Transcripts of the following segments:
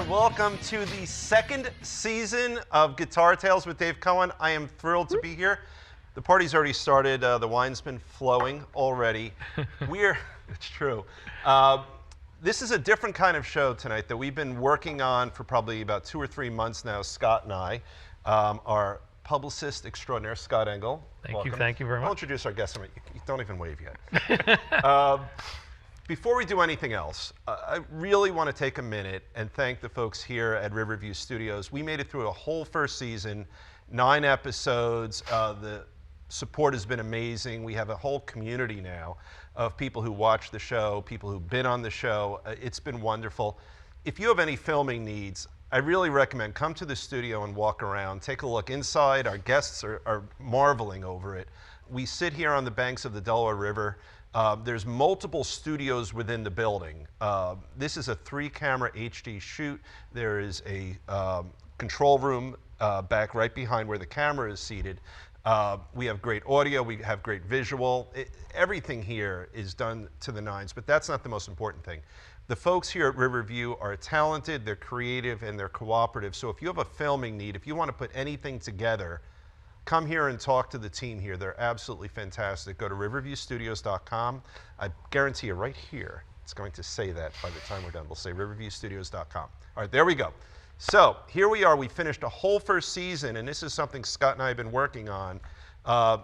and welcome to the second season of Guitar Tales with Dave Cohen. I am thrilled to be here. The party's already started. The wine's been flowing already. It's true. This is a different kind of show tonight that we've been working on for probably about 2 or 3 months now, Scott and I. Our publicist extraordinaire, Scott Engel. Thank you very much. I'll introduce our guest. You don't even wave yet. Before we do anything else, I really want to take a minute and thank the folks here at Riverview Studios. We made it through a whole first season, 9 episodes. The support has been amazing. We have a whole community now of people who watch the show, people who've been on the show. It's been wonderful. If you have any filming needs, I really recommend come to the studio and walk around, take a look inside. Our guests are marveling over it. We sit here on the banks of the Delaware River. There's multiple studios within the building. This is a 3-camera HD shoot. There is a control room back right behind where the camera is seated. We have great audio, we have great visual. Everything here is done to the nines, but that's not the most important thing. The folks here at Riverview are talented, they're creative, and they're cooperative. So if you have a filming need, if you want to put anything together, come here and talk to the team here. They're absolutely fantastic. Go to riverviewstudios.com. I guarantee you right here, it's going to say that by the time we're done. We'll say riverviewstudios.com. All right, there we go. So here we are. We finished a whole first season, and this is something Scott and I have been working on.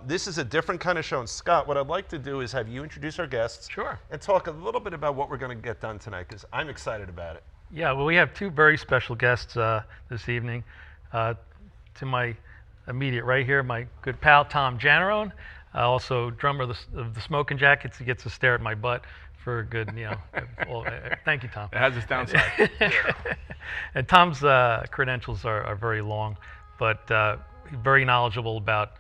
This is a different kind of show. And Scott, what I'd like to do is have you introduce our guests. Sure. And talk a little bit about what we're going to get done tonight, because I'm excited about it. Yeah, well, we have 2 very special guests this evening. To my immediate right here, my good pal, Tom Jannarone, also drummer of the Smoking Jackets. He gets to stare at my butt for a good, thank you, Tom. It has its downside. And Tom's credentials are very long, but very knowledgeable about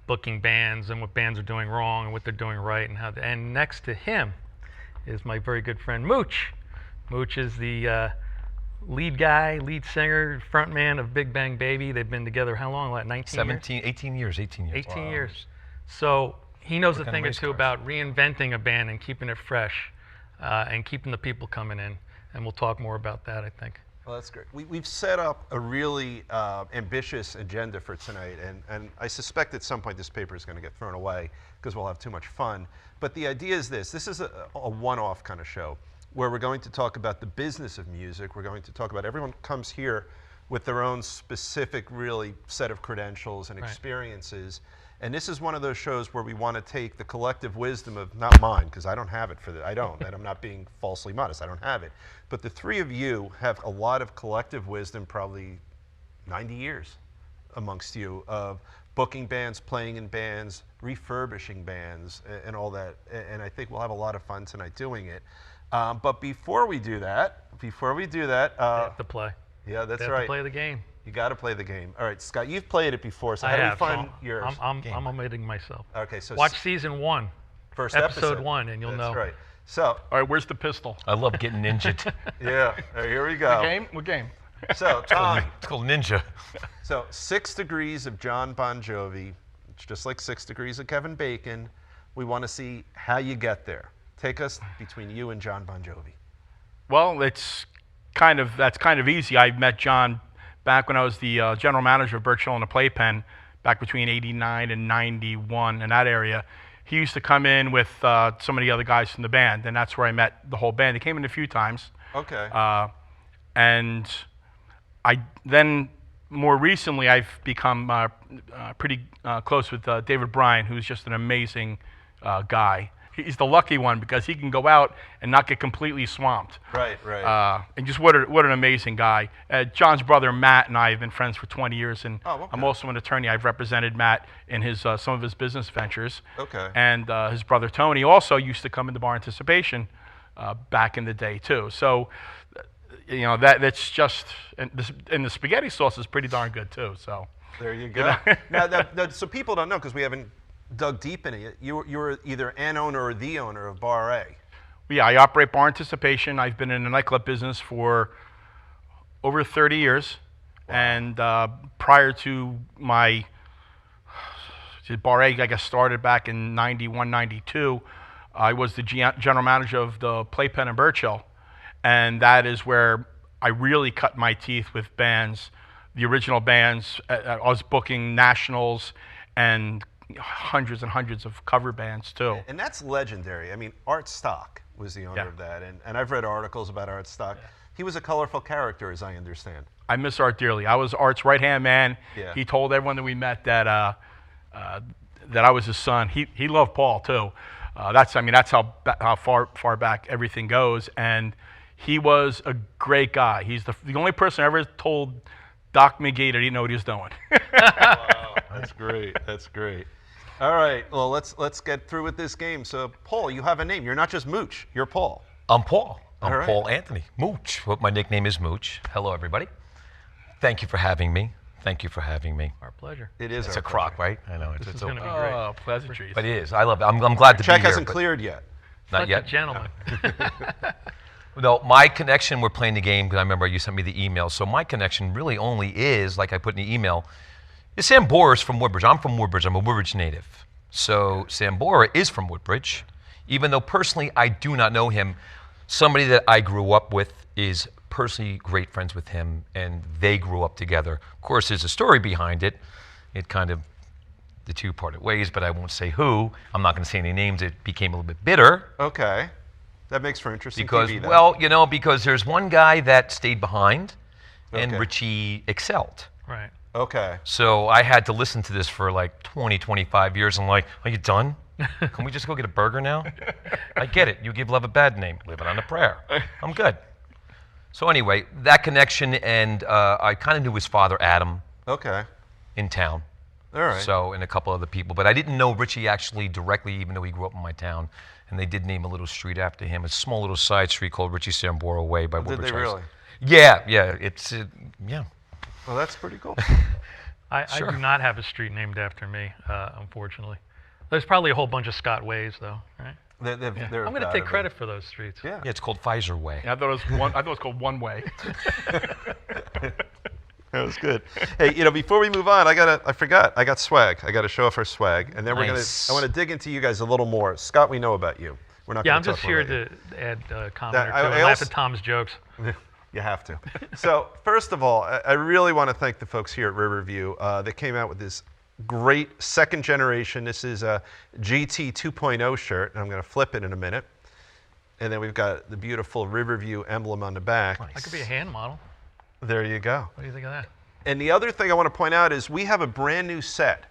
booking bands and what bands are doing wrong and what they're doing right. And next to him is my very good friend, Mooch. Mooch is the lead singer, frontman of Big Bang Baby. They've been together how long? Like 18 years. 18 years. So he knows a thing or two about reinventing a band and keeping it fresh and keeping the people coming in. And we'll talk more about that, I think. Well, that's great. We've set up a really ambitious agenda for tonight, and I suspect at some point this paper is going to get thrown away because we'll have too much fun. But the idea is this. This is a one-off kind of show where we're going to talk about the business of music. We're going to talk about everyone comes here with their own specific, really, set of credentials and experiences. And this is one of those shows where we want to take the collective wisdom of, not mine, because I don't have it for that. I don't, and I'm not being falsely modest. I don't have it. But the 3 of you have a lot of collective wisdom, probably 90 years amongst you, of booking bands, playing in bands, refurbishing bands, and all that. And I think we'll have a lot of fun tonight doing it. But before we do that, they have to play. Yeah, that's right. They have to play the game. You got to play the game. All right, Scott, you've played it before, so how do we find yours? I'm omitting myself. Okay, so watch season 1, first episode 1, and you'll know. That's right. So, all right, where's the pistol? I love getting ninja'd. Yeah, here we go. What game? So, Tom. It's called Ninja. So, 6 Degrees of John Bon Jovi. It's just like 6 Degrees of Kevin Bacon. We want to see how you get there. Take us between you and John Bon Jovi. Well, that's kind of easy. I met John back when I was the general manager of Birch Hill and the Playpen, back between '89 and '91 in that area. He used to come in with some of the other guys from the band, and that's where I met the whole band. He came in a few times. Okay. And then more recently, I've become pretty close with David Bryan, who's just an amazing guy. He's the lucky one because he can go out and not get completely swamped. Right. And just what an amazing guy. John's brother Matt and I have been friends for 20 years, and I'm also an attorney. I've represented Matt in his some of his business ventures. Okay. And his brother Tony also used to come into Bar Anticipation back in the day too. So, that's just, and the spaghetti sauce is pretty darn good too. So there you go. Now, so people don't know because we haven't dug deep in it. You were either an owner or the owner of Bar A. Yeah, I operate Bar Anticipation. I've been in the nightclub business for over 30 years. Wow. And prior to my Bar A, I guess, started back in 91, 92, I was the general manager of the Playpen in Birch Hill. And that is where I really cut my teeth with bands, the original bands. I was booking nationals and hundreds and hundreds of cover bands too. And that's legendary. I mean, Art Stock was the owner Yeah. of that, and I've read articles about Art Stock. Yeah. He was a colorful character, as I understand. I miss Art dearly. I was Art's right-hand man. Yeah. He told everyone that we met that that I was his son. He loved Paul too. That's how far back everything goes. And he was a great guy. He's the only person I ever told Doc McGee that he didn't know what he was doing. Wow, that's great. That's great. All right, well, let's get through with this game. So, Paul, you have a name. You're not just Mooch. You're Paul. I'm Paul. I'm All right. Paul Anthony. Mooch. What my nickname is Mooch. Hello, everybody. Thank you for having me. Thank you for having me. Our pleasure. It is It's our a crock, pleasure. right? I know. This is a- going to be great. Oh, pleasantries. But it is. I love it. I'm glad to Check be here. hasn't but cleared yet. Not Like yet. a gentleman. No, my connection, we're playing the game, because I remember you sent me the email. So my connection really only is, like I put in the email, is Sam Bora's from Woodbridge. I'm from Woodbridge. I'm a Woodbridge native. So Sam Bora is from Woodbridge, even though personally I do not know him. Somebody that I grew up with is personally great friends with him, and they grew up together. Of course, there's a story behind it. It kind of, the two parted ways, but I won't say who. I'm not going to say any names. It became a little bit bitter. Okay. That makes for interesting Because, TV, though. well, you know, because there's one guy that stayed behind, and Okay. Richie excelled. Right. Okay. So I had to listen to this for like 20, 25 years. I'm like, are you done? Can we just go get a burger now? I get it. You give love a bad name. Live it on a prayer. I'm good. So anyway, that connection, and I kind of knew his father, Adam, Okay. in town. All right. So, and a couple other people. But I didn't know Richie actually directly, even though he grew up in my town. And they did name a little street after him, a small little side street called Richie Sambora Way by Did Woodbridge they High really? School. Yeah, it's, yeah. Well, that's pretty cool. I Sure. do not have a street named after me, unfortunately. There's probably a whole bunch of Scott Ways, though, right? They're I'm going to gotta take be. credit for those streets. Yeah. Yeah, it's called Pfizer Way. I thought it was called One Way. That was good. Hey, you know, before we move on, I forgot. I got swag. I got to show off our swag, and then Nice. I want to dig into you guys a little more. Scott, we know about you. We're not. Yeah, gonna I'm just talk here about to add a comment or two I and laugh also- at Tom's jokes. you. You have to. So, first of all, I really want to thank the folks here at Riverview that came out with this great second generation. This is a GT 2.0 shirt, and I'm going to flip it in a minute. And then we've got the beautiful Riverview emblem on the back. That could be a hand model. There you go. What do you think of that? And the other thing I want to point out is we have a brand new set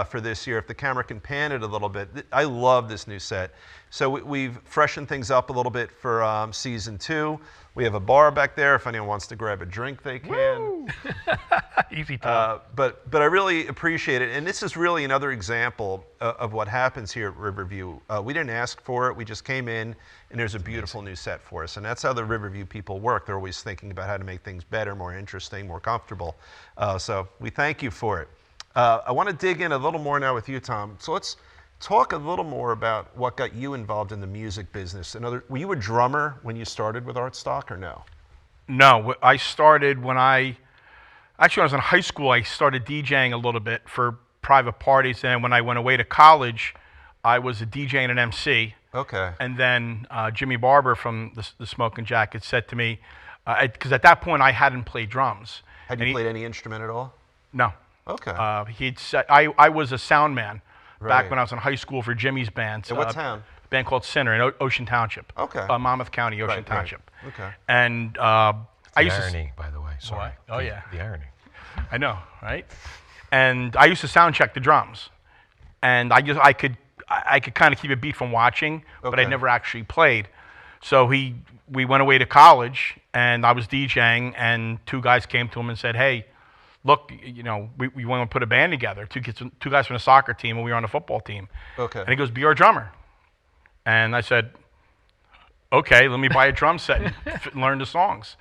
for this year. If the camera can pan it a little bit, I love this new set. So we've freshened things up a little bit for season 2. We have a bar back there. If anyone wants to grab a drink, they can. Easy Tom. But I really appreciate it. And this is really another example of what happens here at Riverview. We didn't ask for it. We just came in, and there's a beautiful new set for us. And that's how the Riverview people work. They're always thinking about how to make things better, more interesting, more comfortable. So we thank you for it. I want to dig in a little more now with you, Tom. So let's talk a little more about what got you involved in the music business. Were you a drummer when you started with Art Stock, or no? No, I started when I was in high school. I started DJing a little bit for private parties, and when I went away to college, I was a DJ and an MC. Okay. And then Jimmy Barber from the Smoking Jacket said to me, because at that point I hadn't played drums. Had you played any instrument at all? No. Okay. He'd said I was a sound man Right. back when I was in high school for Jimmy's band. In what town? A band called Sinner in Ocean Township. Okay. Monmouth County, Ocean Right. Township. Okay. And The I used to. irony, by the way. Sorry. What? Oh, yeah. The irony. I know, right? And I used to sound check the drums, and I could kind of keep a beat from watching, but I Okay. never actually played. So we went away to college, and I was DJing, and two guys came to him and said, "Hey, look, you know, we want to put a band together. Two guys from the soccer team, and we were on the football team." Okay. And he goes, "Be our drummer." And I said, "Okay, let me buy a drum set and learn the songs."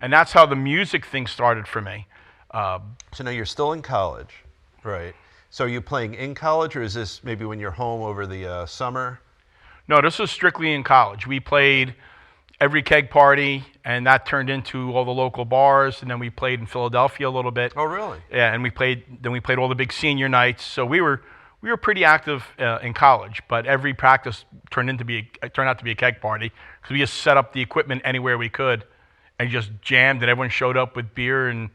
And that's how the music thing started for me. So now you're still in college, right? So are you playing in college, or is this maybe when you're home over the summer? No, this was strictly in college. We played every keg party, and that turned into all the local bars, and then we played in Philadelphia a little bit. Oh, really? Yeah, and we played all the big senior nights. So we were pretty active in college, but every practice turned out to be a keg party because we just set up the equipment anywhere we could and just jammed, and everyone showed up with beer and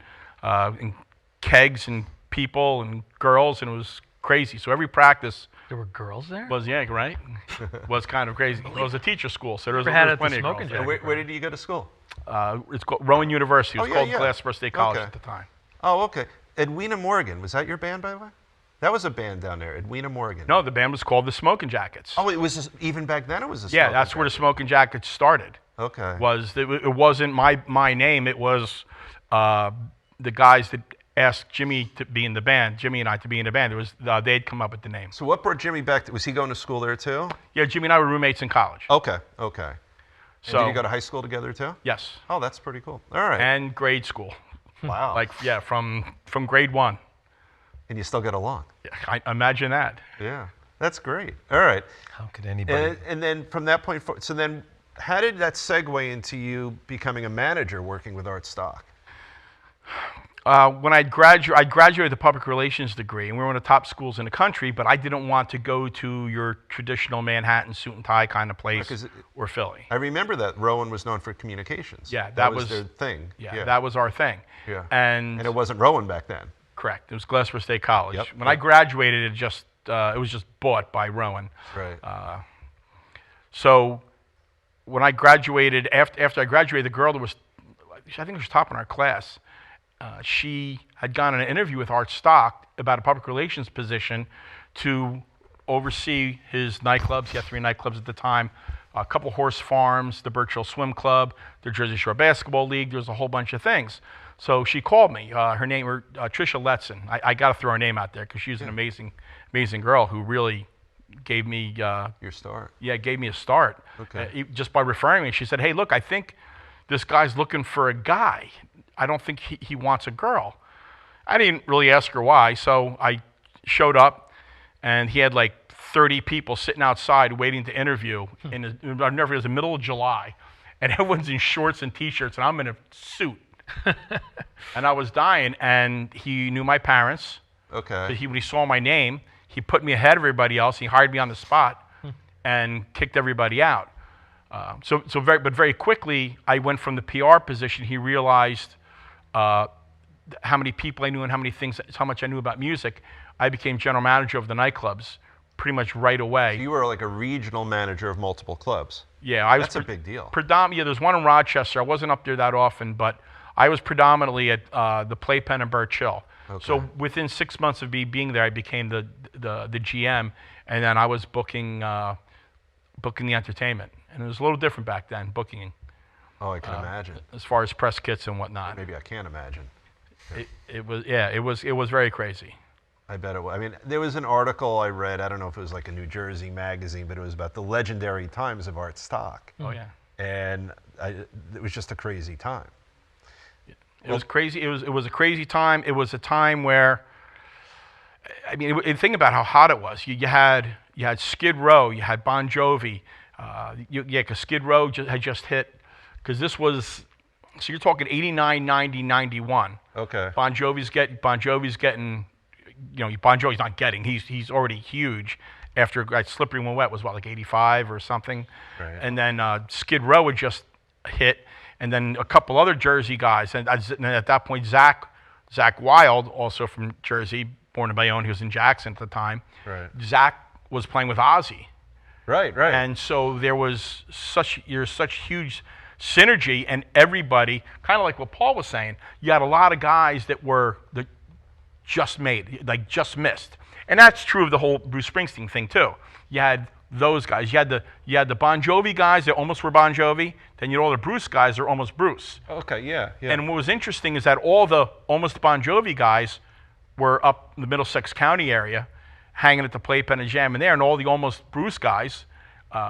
kegs and people and girls, and it was crazy. So every practice There were girls there? was, yeah, right? Was kind of crazy. It was a teacher school, so there was, Never had there it was at the plenty of Smoking girls And there. where did you go to school? It's called Rowan University. It was Oh, called yeah. Glassboro State College Okay. at the time. Oh, okay. Edwina Morgan, was that your band, by the way? That was a band down there, Edwina Morgan. No, the band was called the Smoking Jackets. Oh, it was even back then. It was a yeah, Smoking that's where the Jacket. Smoking Jackets started. Okay. It wasn't my name. It was the guys that asked Jimmy to be in the band. Jimmy and I to be in the band. It was they'd come up with the name. So what brought Jimmy back? Was he going to school there too? Yeah, Jimmy and I were roommates in college. Okay. Okay. And So did you go to high school together too? yes, Oh, that's pretty cool. All right. and grade school. Wow. Like yeah, from grade 1. And you still get along. Yeah, I imagine that. Yeah. That's great. All right. How could anybody? And then from that point forward, so then how did that segue into you becoming a manager working with Art Stock? When I graduated the public relations degree, and we were one of the top schools in the country, but I didn't want to go to your traditional Manhattan suit and tie kind of place 'cause or Philly. I remember that Rowan was known for communications. Yeah, that that was was- their thing. Yeah, that was our thing. Yeah. And And it wasn't Rowan back then. correct, it was Glassboro State College. Yep, When I graduated, it was just bought by Rowan. Right. So when I graduated, after I graduated, the girl that was, I think she was top in our class, she had gone on an interview with Art Stock about a public relations position to oversee his nightclubs. He had 3 nightclubs at the time, a couple horse farms, the Birch Swim Club, the Jersey Shore Basketball League. There's a whole bunch of things. So she called me. Her name was Trisha Letson. I got to throw her name out there because she's an amazing girl who really gave me Your start. gave me a start. Okay. Just by referring me. She said, hey, look, I think this guy's looking for a guy. I don't think he wants a girl. I didn't really ask her why, so I showed up, and he had like 30 people sitting outside waiting to interview. I've never forget, it was the middle of July, and everyone's in shorts and T-shirts, and I'm in a suit. And I was dying, and he knew my parents. Okay. When he saw my name, he put me ahead of everybody else. He hired me on the spot and kicked everybody out. But very quickly, I went from the PR position. He realized how many people I knew and how much I knew about music. I became general manager of the nightclubs pretty much right away. You were like a regional manager of multiple clubs. Yeah, I was. That's a big deal. Yeah, there's one in Rochester. I wasn't up there that often, but I was predominantly at the Playpen and Birch Hill. Okay. So within 6 months of me being there, I became the GM, and then I was booking the entertainment. And it was a little different back then, booking Oh, I can imagine. as far as press kits and whatnot. Maybe I can't imagine. It was very crazy. I bet it was. I mean, there was an article I read, I don't know if it was like a New Jersey magazine, but it was about the legendary times of Art Stock. Oh yeah. And it was just a crazy time. It was crazy. It was a crazy time. It was a time where, I mean, think about how hot it was. You had Skid Row, you had Bon Jovi, because Skid Row had just hit, because this was, so you're talking 89, 90, 91. Okay. Bon Jovi's getting, Bon Jovi's not getting. He's already huge. After Slippery When Wet was what, like 85 or something, Right. and then Skid Row had just hit. And then a couple other Jersey guys, and at that point, Zach Wilde, also from Jersey, born in Bayonne, he was in Jackson at the time. Right. Zach was playing with Ozzy, Right. and so there was such huge synergy, and everybody, kind of like what Paul was saying, you had a lot of guys that just missed, and that's true of the whole Bruce Springsteen thing too. You had those guys. You had the Bon Jovi guys that almost were Bon Jovi. Then you had all the Bruce guys that are almost Bruce. Okay, yeah. And what was interesting is that all the almost Bon Jovi guys were up in the Middlesex County area, hanging at the Playpen and jamming there, and all the almost Bruce guys,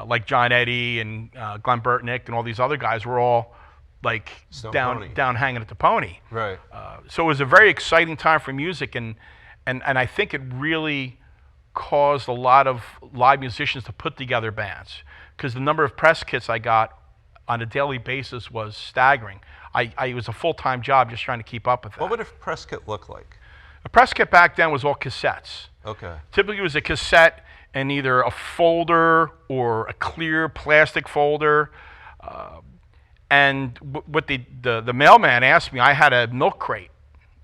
like John Eddy and Glenn Burtnick and all these other guys, were all like Stone down Pony. hanging at the Pony. Right. So it was a very exciting time for music, and I think it really caused a lot of live musicians to put together bands, because the number of press kits I got on a daily basis was staggering. It was a full-time job just trying to keep up with that. What would a press kit look like? A press kit back then was all cassettes. Okay. Typically it was a cassette and either a folder or a clear plastic folder. And what the mailman asked me, I had a milk crate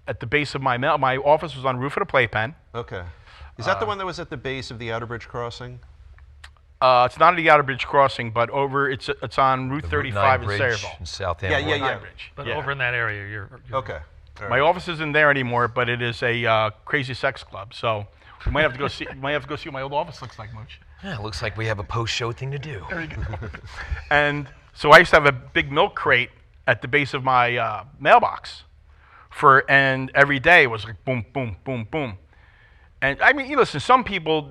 at the base of my mail. My office was on the roof of the playpen. Okay. Is that the one that was at the base of the Outerbridge crossing? It's not at the Outerbridge crossing, but it's on Route The 35 in Bridge Sayreville. in South Yeah, End. yeah, yeah. Bridge. But Yeah. over in that area, you're Okay. All My right. office isn't there anymore, but it is a crazy sex club. So we might have to go see. Might have to go see what my old office looks like, Mooch. Yeah, looks like we have a post-show thing to do. There you go. And so I used to have a big milk crate at the base of my mailbox, and every day it was like boom, boom, boom, boom. And I mean, listen, some people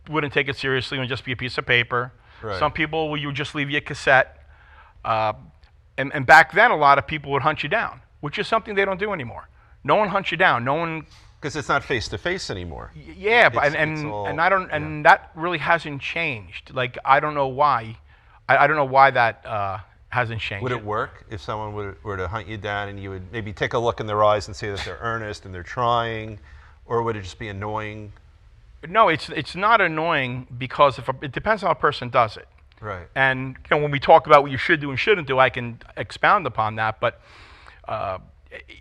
wouldn't take it seriously and just be a piece of paper. Right. Some people, you would just leave you a cassette. And back then, a lot of people would hunt you down, which is something they don't do anymore. No one hunts you down. No one. Because it's not face to face anymore. Yeah, but It's all- and I don't, and that really hasn't changed. Like I don't know why. I don't know why that hasn't changed. Would it work if someone were to hunt you down and you would maybe take a look in their eyes and see that they're earnest and they're trying, or would it just be annoying? No, it's not annoying because it depends on how a person does it. Right. And when we talk about what you should do and shouldn't do, I can expound upon that. But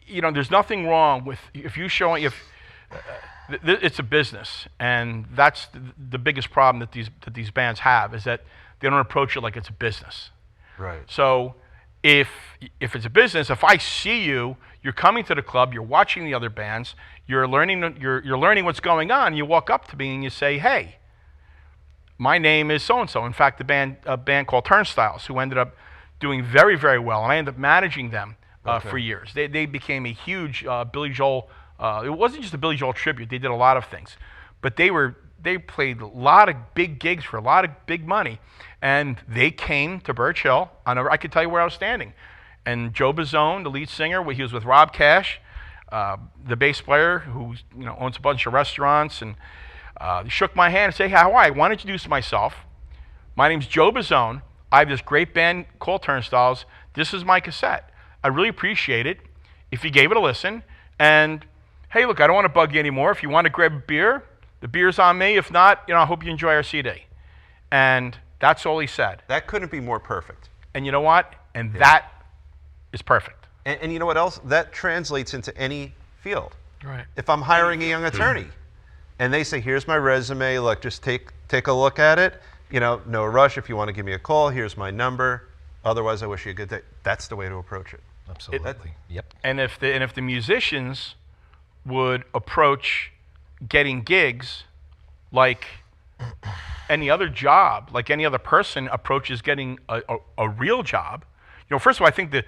there's nothing wrong with if you show it's a business, and that's the biggest problem that these bands have is that they don't approach it like it's a business. Right. So if it's a business, if I see you, you're coming to the club, you're watching the other bands, you're learning what's going on. You walk up to me and you say, "Hey, my name is so and so." In fact, a band called Turnstiles, who ended up doing very, very well, and I ended up managing them for years. They became a huge Billy Joel. It wasn't just a Billy Joel tribute. They did a lot of things, but they played a lot of big gigs for a lot of big money, and they came to Birch Hill. I could tell you where I was standing, and Joe Bazzone, the lead singer, he was with Rob Cash, the bass player who owns a bunch of restaurants, and he shook my hand and said, "Hey, how are you? I want to introduce myself. My name's Joe Bazzone. I have this great band called Turnstiles. This is my cassette. I'd really appreciate it if you gave it a listen. And hey, look, I don't want to bug you anymore. If you want to grab a beer, the beer's on me. If not, I hope you enjoy our CD." And that's all he said. That couldn't be more perfect. And you know what? And that is perfect. And you know what else? That translates into any field. right. If I'm hiring a young attorney, and they say, "Here's my resume. Look, just take a look at it. No rush. If you want to give me a call, here's my number. Otherwise, I wish you a good day." That's the way to approach it. Absolutely. Yep. And if the musicians would approach getting gigs like any other job, like any other person approaches getting a real job. First of all, I think that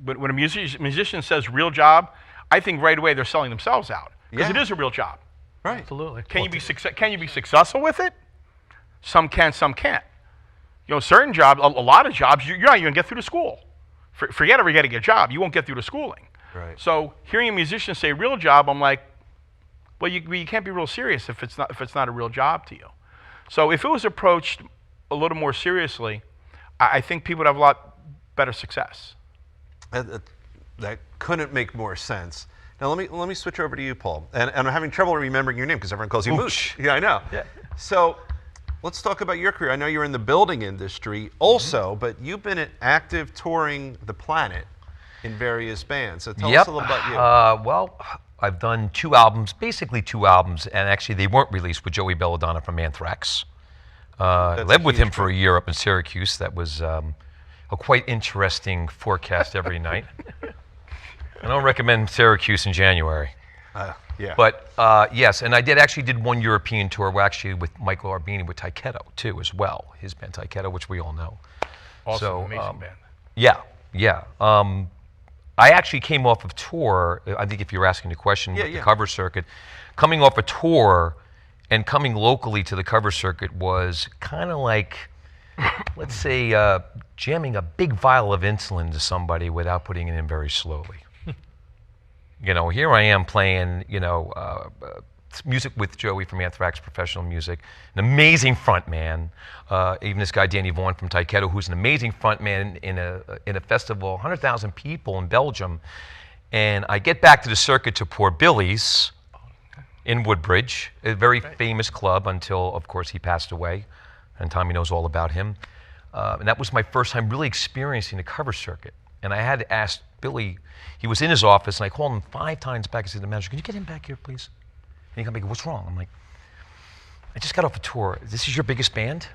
when a musician says real job, I think right away they're selling themselves out because Yeah. it is a real job. Right. Absolutely. Can you be successful with it? Some can, some can't. Certain jobs, a lot of jobs, you're not even gonna get through to school. Forget ever getting a job. You won't get through to schooling. Right. So hearing a musician say real job, I'm like, well, you can't be real serious if it's not a real job to you. So if it was approached a little more seriously, I think people would have a lot better success. That couldn't make more sense. Now let me switch over to you, Paul. And I'm having trouble remembering your name because everyone calls you Mooch. Yeah, I know. Yeah. So let's talk about your career. I know you're in the building industry also, but you've been active touring the planet in various bands. So tell us a little about you. Well, I've done 2 albums, basically 2 albums, and actually they weren't released with Joey Belladonna from Anthrax. I lived with him for a year up in Syracuse. That was a quite interesting forecast every night. I don't recommend Syracuse in January. Yeah. But yes, and I actually did 1 European tour, actually with Michael Arbini with Taiketo too, as well. His band Taiketo, which we all know. Also an amazing band. Yeah. I actually came off of tour. I think if you're asking the question with the cover circuit, coming off a tour and coming locally to the cover circuit was kind of like, let's say, jamming a big vial of insulin to somebody without putting it in very slowly. Here I am playing, music with Joey from Anthrax Professional Music, an amazing front man. Even this guy Danny Vaughan from Taiketo, who's an amazing front man in a festival, 100,000 people in Belgium. And I get back to the circuit to Poor Billy's in Woodbridge, a very famous club until, of course, he passed away, and Tommy knows all about him. And that was my first time really experiencing the cover circuit. And I had to ask Billy, he was in his office, and I called him 5 times back. I said to the manager, can you get him back here, please? And he come back, what's wrong? I'm like, I just got off a tour. This is your biggest band?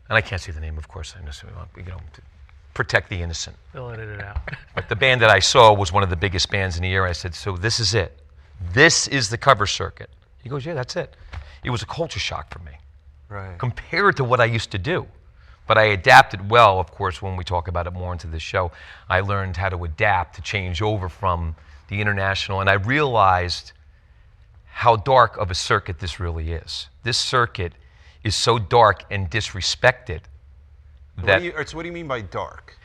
And I can't say the name, of course. I just, you know, to protect the innocent. They'll edit it out. But the band that I saw was one of the biggest bands in the area. I said, so this is it. This is the cover circuit. He goes, yeah, that's it. It was a culture shock for me. Right. Compared to what I used to do. But I adapted well, of course, when we talk about it more into this show. I learned how to adapt, to change over from the international, and I realized how dark of a circuit this really is. This circuit is so dark and disrespected that... So what do you mean by dark?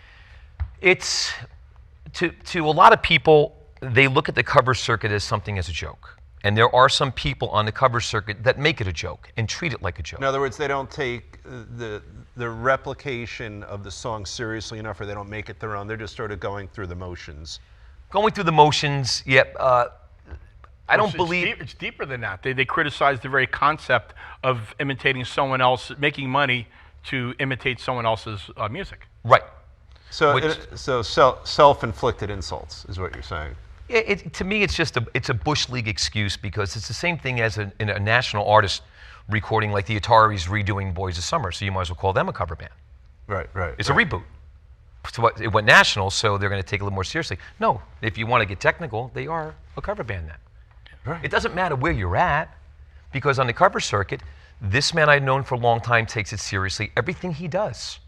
It's, to a lot of people, they look at the cover circuit as something as a joke. And there are some people on the cover circuit that make it a joke and treat it like a joke. In other words, they don't take the replication of the song seriously enough, or they don't make it their own. They're just sort of going through the motions. Going through the motions, yep. I don't It's believe... it's deeper than that. They criticize the very concept of imitating someone else, making money to imitate someone else's music. Right. So, self-inflicted insults is what you're saying. To me, it's just a Bush League excuse, because it's the same thing as a national artist recording like the Ataris redoing Boys of Summer, so you might as well call them a cover band. Right, right. It's a reboot. So it went national, so they're going to take it a little more seriously. No, if you want to get technical, they are a cover band then. Right. It doesn't matter where you're at, because on the cover circuit, this man I've known for a long time takes it seriously. Everything he does.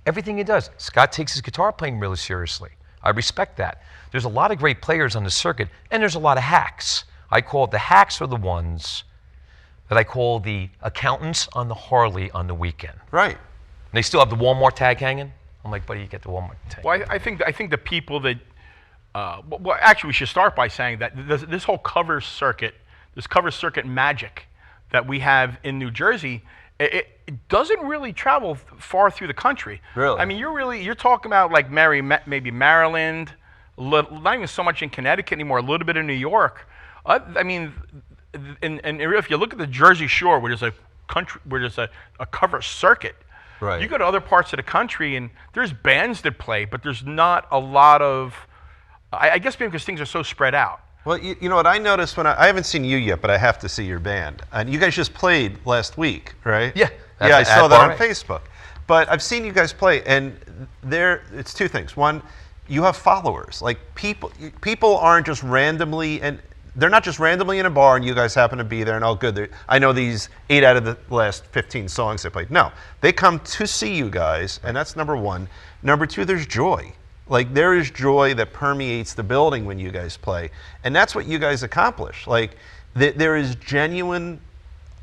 Everything he does. Scott takes his guitar playing really seriously. I respect that. There's a lot of great players on the circuit, and there's a lot of hacks. I call it the hacks are the ones that I call the accountants on the Harley on the weekend. Right. And they still have the Walmart tag hanging. I'm like, buddy, you get the Walmart tag. Well, I think the people that, well, actually, we should start by saying that this whole cover circuit, this cover circuit magic that we have in New Jersey, it doesn't really travel far through the country. Really? I mean, you're talking about like maybe Maryland, not even so much in Connecticut anymore, a little bit in New York. I mean, and if you look at the Jersey Shore, where there's a cover circuit, right. You go to other parts of the country and there's bands that play, but there's not a lot of, I guess maybe because things are so spread out. Well, you know what I noticed when I haven't seen you yet, but I have to see your band. And you guys just played last week, right? Yeah. Yeah, I saw that on Bar. Facebook. But I've seen you guys play, and it's 2 things. One, you have followers. Like people aren't just randomly, and they're not just randomly in a bar and you guys happen to be there and oh good, I know these 8 out of the last 15 songs they played. No, they come to see you guys, and that's number 1. Number 2, there's joy. Like there is joy that permeates the building when you guys play, and that's what you guys accomplish. Like there is genuine,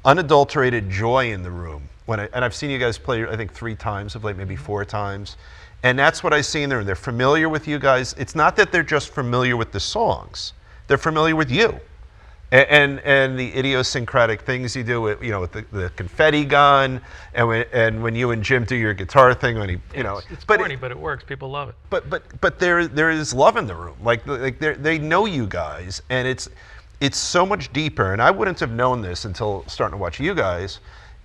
unadulterated joy in the room. And I've seen you guys play, I think 3 times of late, maybe 4 times. And that's what I see in there. They're familiar with you guys. It's not that they're just familiar with the songs. They're familiar with you. And the idiosyncratic things you do with, with the confetti gun, and when you and Jim do your guitar thing, when It's corny, but it works. People love it. But there is love in the room. Like they know you guys, and it's so much deeper. And I wouldn't have known this until starting to watch you guys.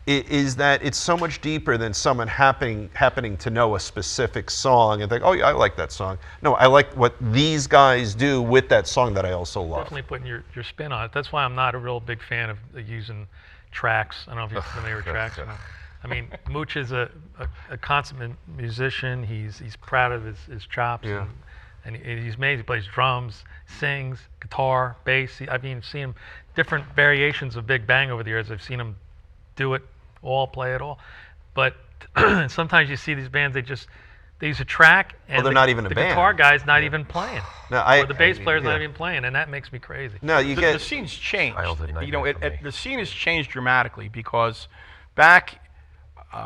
Is that it's so much deeper than someone happening to know a specific song and think, oh yeah, I like that song. No, I like what these guys do with that song that I also love. Definitely putting your spin on it. That's why I'm not a real big fan of using tracks. I don't know if you're familiar with tracks or not. I mean, Mooch is a consummate musician. He's proud of his chops. Yeah. And he's amazing. He plays drums, sings, guitar, bass. I've even seen him different variations of Big Bang over the years. I've seen him do it all, play it all. But sometimes you see these bands, they use a track, and they're not even a the band. guitar guy's not even playing. No, or the bass player's not even playing, and that makes me crazy. No, The scene's changed. Childhood nightmare for me. The scene has changed dramatically because back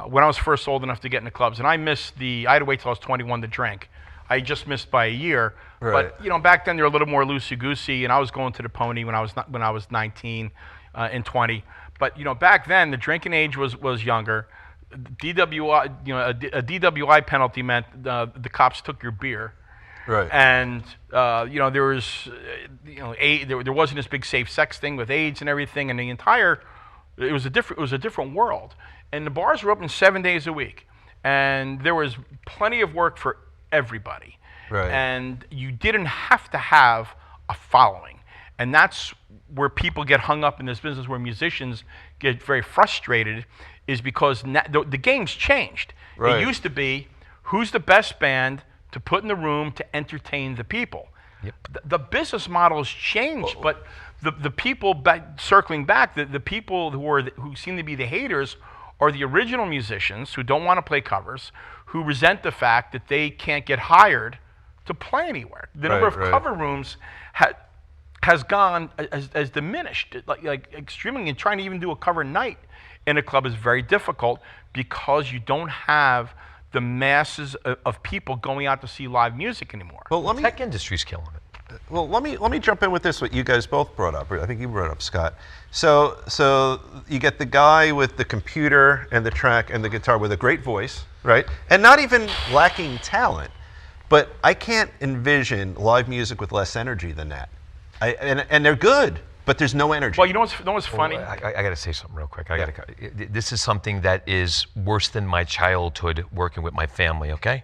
when I was first old enough to get into clubs, and I had to wait till I was 21 to drink. I just missed by a year. Right. But back then they were a little more loosey-goosey, and I was going to the Pony when I was 19 and 20. But back then the drinking age was younger. DWI, a DWI penalty meant the cops took your beer. Right. And there was there wasn't this big safe sex thing with AIDS and everything, and it was a different world. And the bars were open 7 days a week. and there was plenty of work for everybody. Right. And you didn't have to have a following. And that's where people get hung up in this business, where musicians get very frustrated, is because the game's changed. Right. It used to be, who's the best band to put in the room to entertain the people? Yep. The business model has changed, but the people, circling back, the people who seem to be the haters are the original musicians who don't want to play covers, who resent the fact that they can't get hired to play anywhere. The number of cover rooms has diminished, like extremely, and trying to even do a cover night in a club is very difficult because you don't have the masses of people going out to see live music anymore. Well, The tech industry's killing it. Well, let me jump in with this. What you guys both brought up. I think you brought up, Scott. So you get the guy with the computer and the track and the guitar with a great voice, right? And not even lacking talent. But I can't envision live music with less energy than that. And they're good, but there's no energy. Well, you know what's funny? I got to say something real quick. This is something that is worse than my childhood working with my family, okay?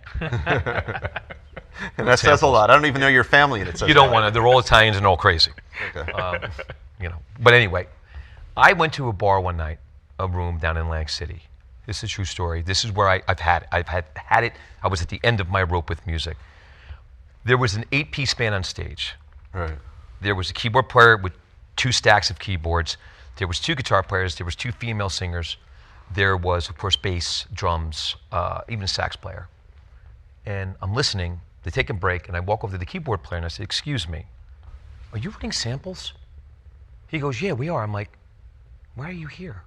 And that says a lot. I don't even know your family, and it says You don't a lot. want to. They're all Italians and all crazy. Okay. But anyway, I went to a bar one night, a room down in Atlantic City. This is a true story. This is where I've had it. I was at the end of my rope with music. There was an 8-piece band on stage. Right. There was a keyboard player with 2 stacks of keyboards. There was 2 guitar players. There was 2 female singers. There was, of course, bass, drums, even a sax player. And I'm listening. They take a break, and I walk over to the keyboard player, and I said, "Excuse me, are you running samples?" He goes, "Yeah, we are." I'm like, "Why are you here?"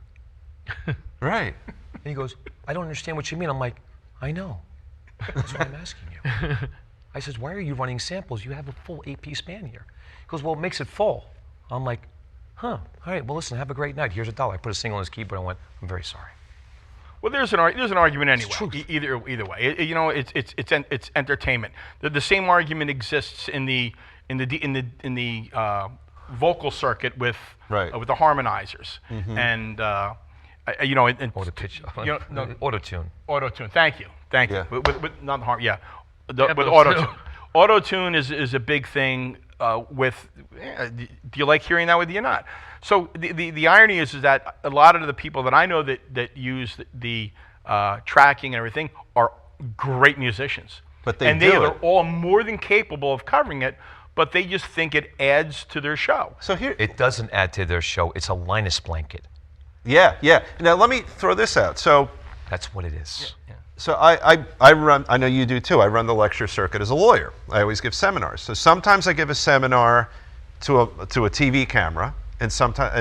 Right. And he goes, "I don't understand what you mean." I'm like, "I know. That's why I'm asking you." I says, "Why are you running samples? You have a full 8-piece band here." He goes, "Well, it makes it full." I'm like, "Huh, all right, well, listen, have a great night. Here's $1. I put a single on his keyboard, and I went, "I'm very sorry." Well, there's an argument anyway. truth. Either way, it's entertainment. The same argument exists in the vocal circuit with the harmonizers and Auto-pitch. no, Auto-tune. auto-tune. Thank you. Yeah. With not the harm. Yeah, Yeah, with but auto-tune. Auto-tune is a big thing. Do you like hearing that? With you not? So the irony is that a lot of the people that I know that use the tracking and everything are great musicians. But they are all more than capable of covering it, but they just think it adds to their show. So here, It doesn't add to their show. It's a Linus blanket. yeah. Now let me throw this out. So That's what it is. So I run, I know you do too, I run the lecture circuit as a lawyer. I always give seminars. So sometimes I give a seminar to a TV camera, and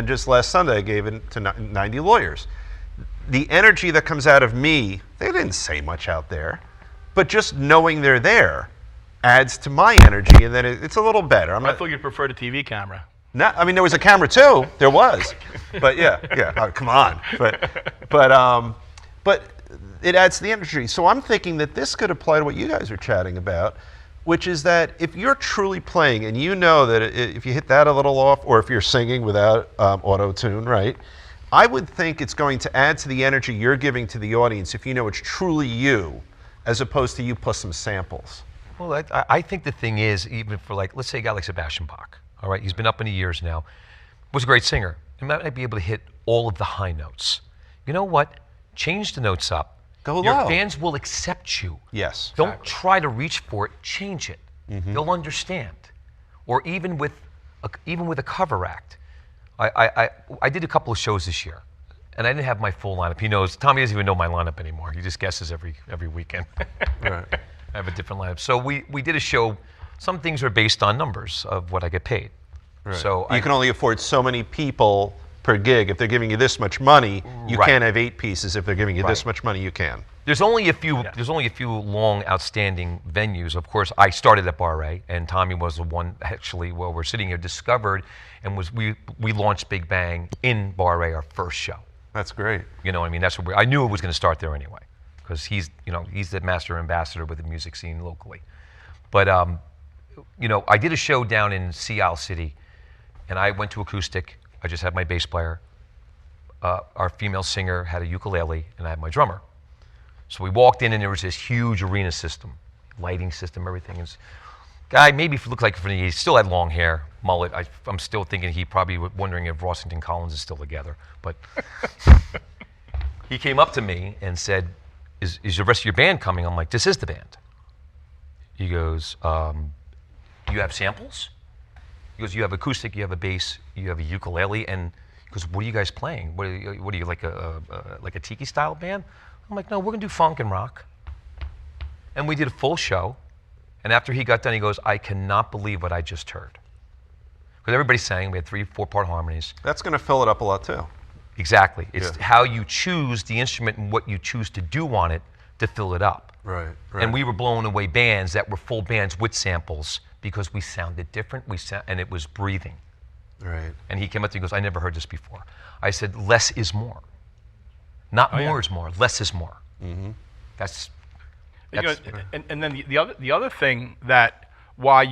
just last Sunday I gave it to 90 lawyers. The energy that comes out of me, they didn't say much out there, but just knowing they're there adds to my energy, and then it's a little better. I thought you'd prefer the TV camera. No, I mean, there was a camera too. There was, but yeah. Oh, come on, but it adds to the energy. So I'm thinking that this could apply to what you guys are chatting about, which is that if you're truly playing and you know that if you hit that a little off, or if you're singing without auto-tune, right? I would think it's going to add to the energy you're giving to the audience if you know it's truly you, as opposed to you plus some samples. Well, I think the thing is, even for let's say a guy like Sebastian Bach, all right, he's been up in the years now, was a great singer. He might not be able to hit all of the high notes. You know what? Change the notes up. Go Your low. fans will accept you. Yes. Don't try to reach for it. Change it. They'll understand. Or even with a cover act. I did a couple of shows this year, and I didn't have my full lineup. He knows. Tommy doesn't even know my lineup anymore. He just guesses every weekend. Right. I have a different lineup. So we did a show. Some things are based on numbers of what I get paid. Right. So you can only afford so many people per gig. If they're giving you this much money, you Right. can't have 8 pieces. If they're giving you this Right. much money, you can. There's only a few. There's only a few long, outstanding venues. Of course, I started at Bar A, and Tommy was the one actually. While we're sitting here, discovered and we launched Big Bang in Bar A, our first show. That's great. You know what I mean? That's what I knew it was going to start there anyway, because he's the master ambassador with the music scene locally. But I did a show down in Sea Isle City, and I went to acoustic. I just had my bass player. Our female singer had a ukulele, and I had my drummer. So we walked in and there was this huge arena system, lighting system, everything. And guy, maybe if it looked like he still had long hair, mullet. I'm still thinking he probably was wondering if Rossington Collins is still together. But he came up to me and said, is the rest of your band coming? I'm like, this is the band. He goes, you have samples? He goes, you have acoustic, you have a bass, you have a ukulele, and he goes, what are you guys playing? What are you like a tiki style band? I'm like, no, we're gonna do funk and rock. And we did a full show. And after he got done, he goes, I cannot believe what I just heard. Because everybody sang, we had 3 4-part harmonies. That's going to fill it up a lot too. Exactly. It's how you choose the instrument and what you choose to do on it to fill it up. Right. And we were blowing away bands that were full bands with samples because we sounded different, and it was breathing. Right. And he came up to me and goes, I never heard this before. I said, less is more. Not more is more, less is more. Mm-hmm. That's You know, and then the other thing that why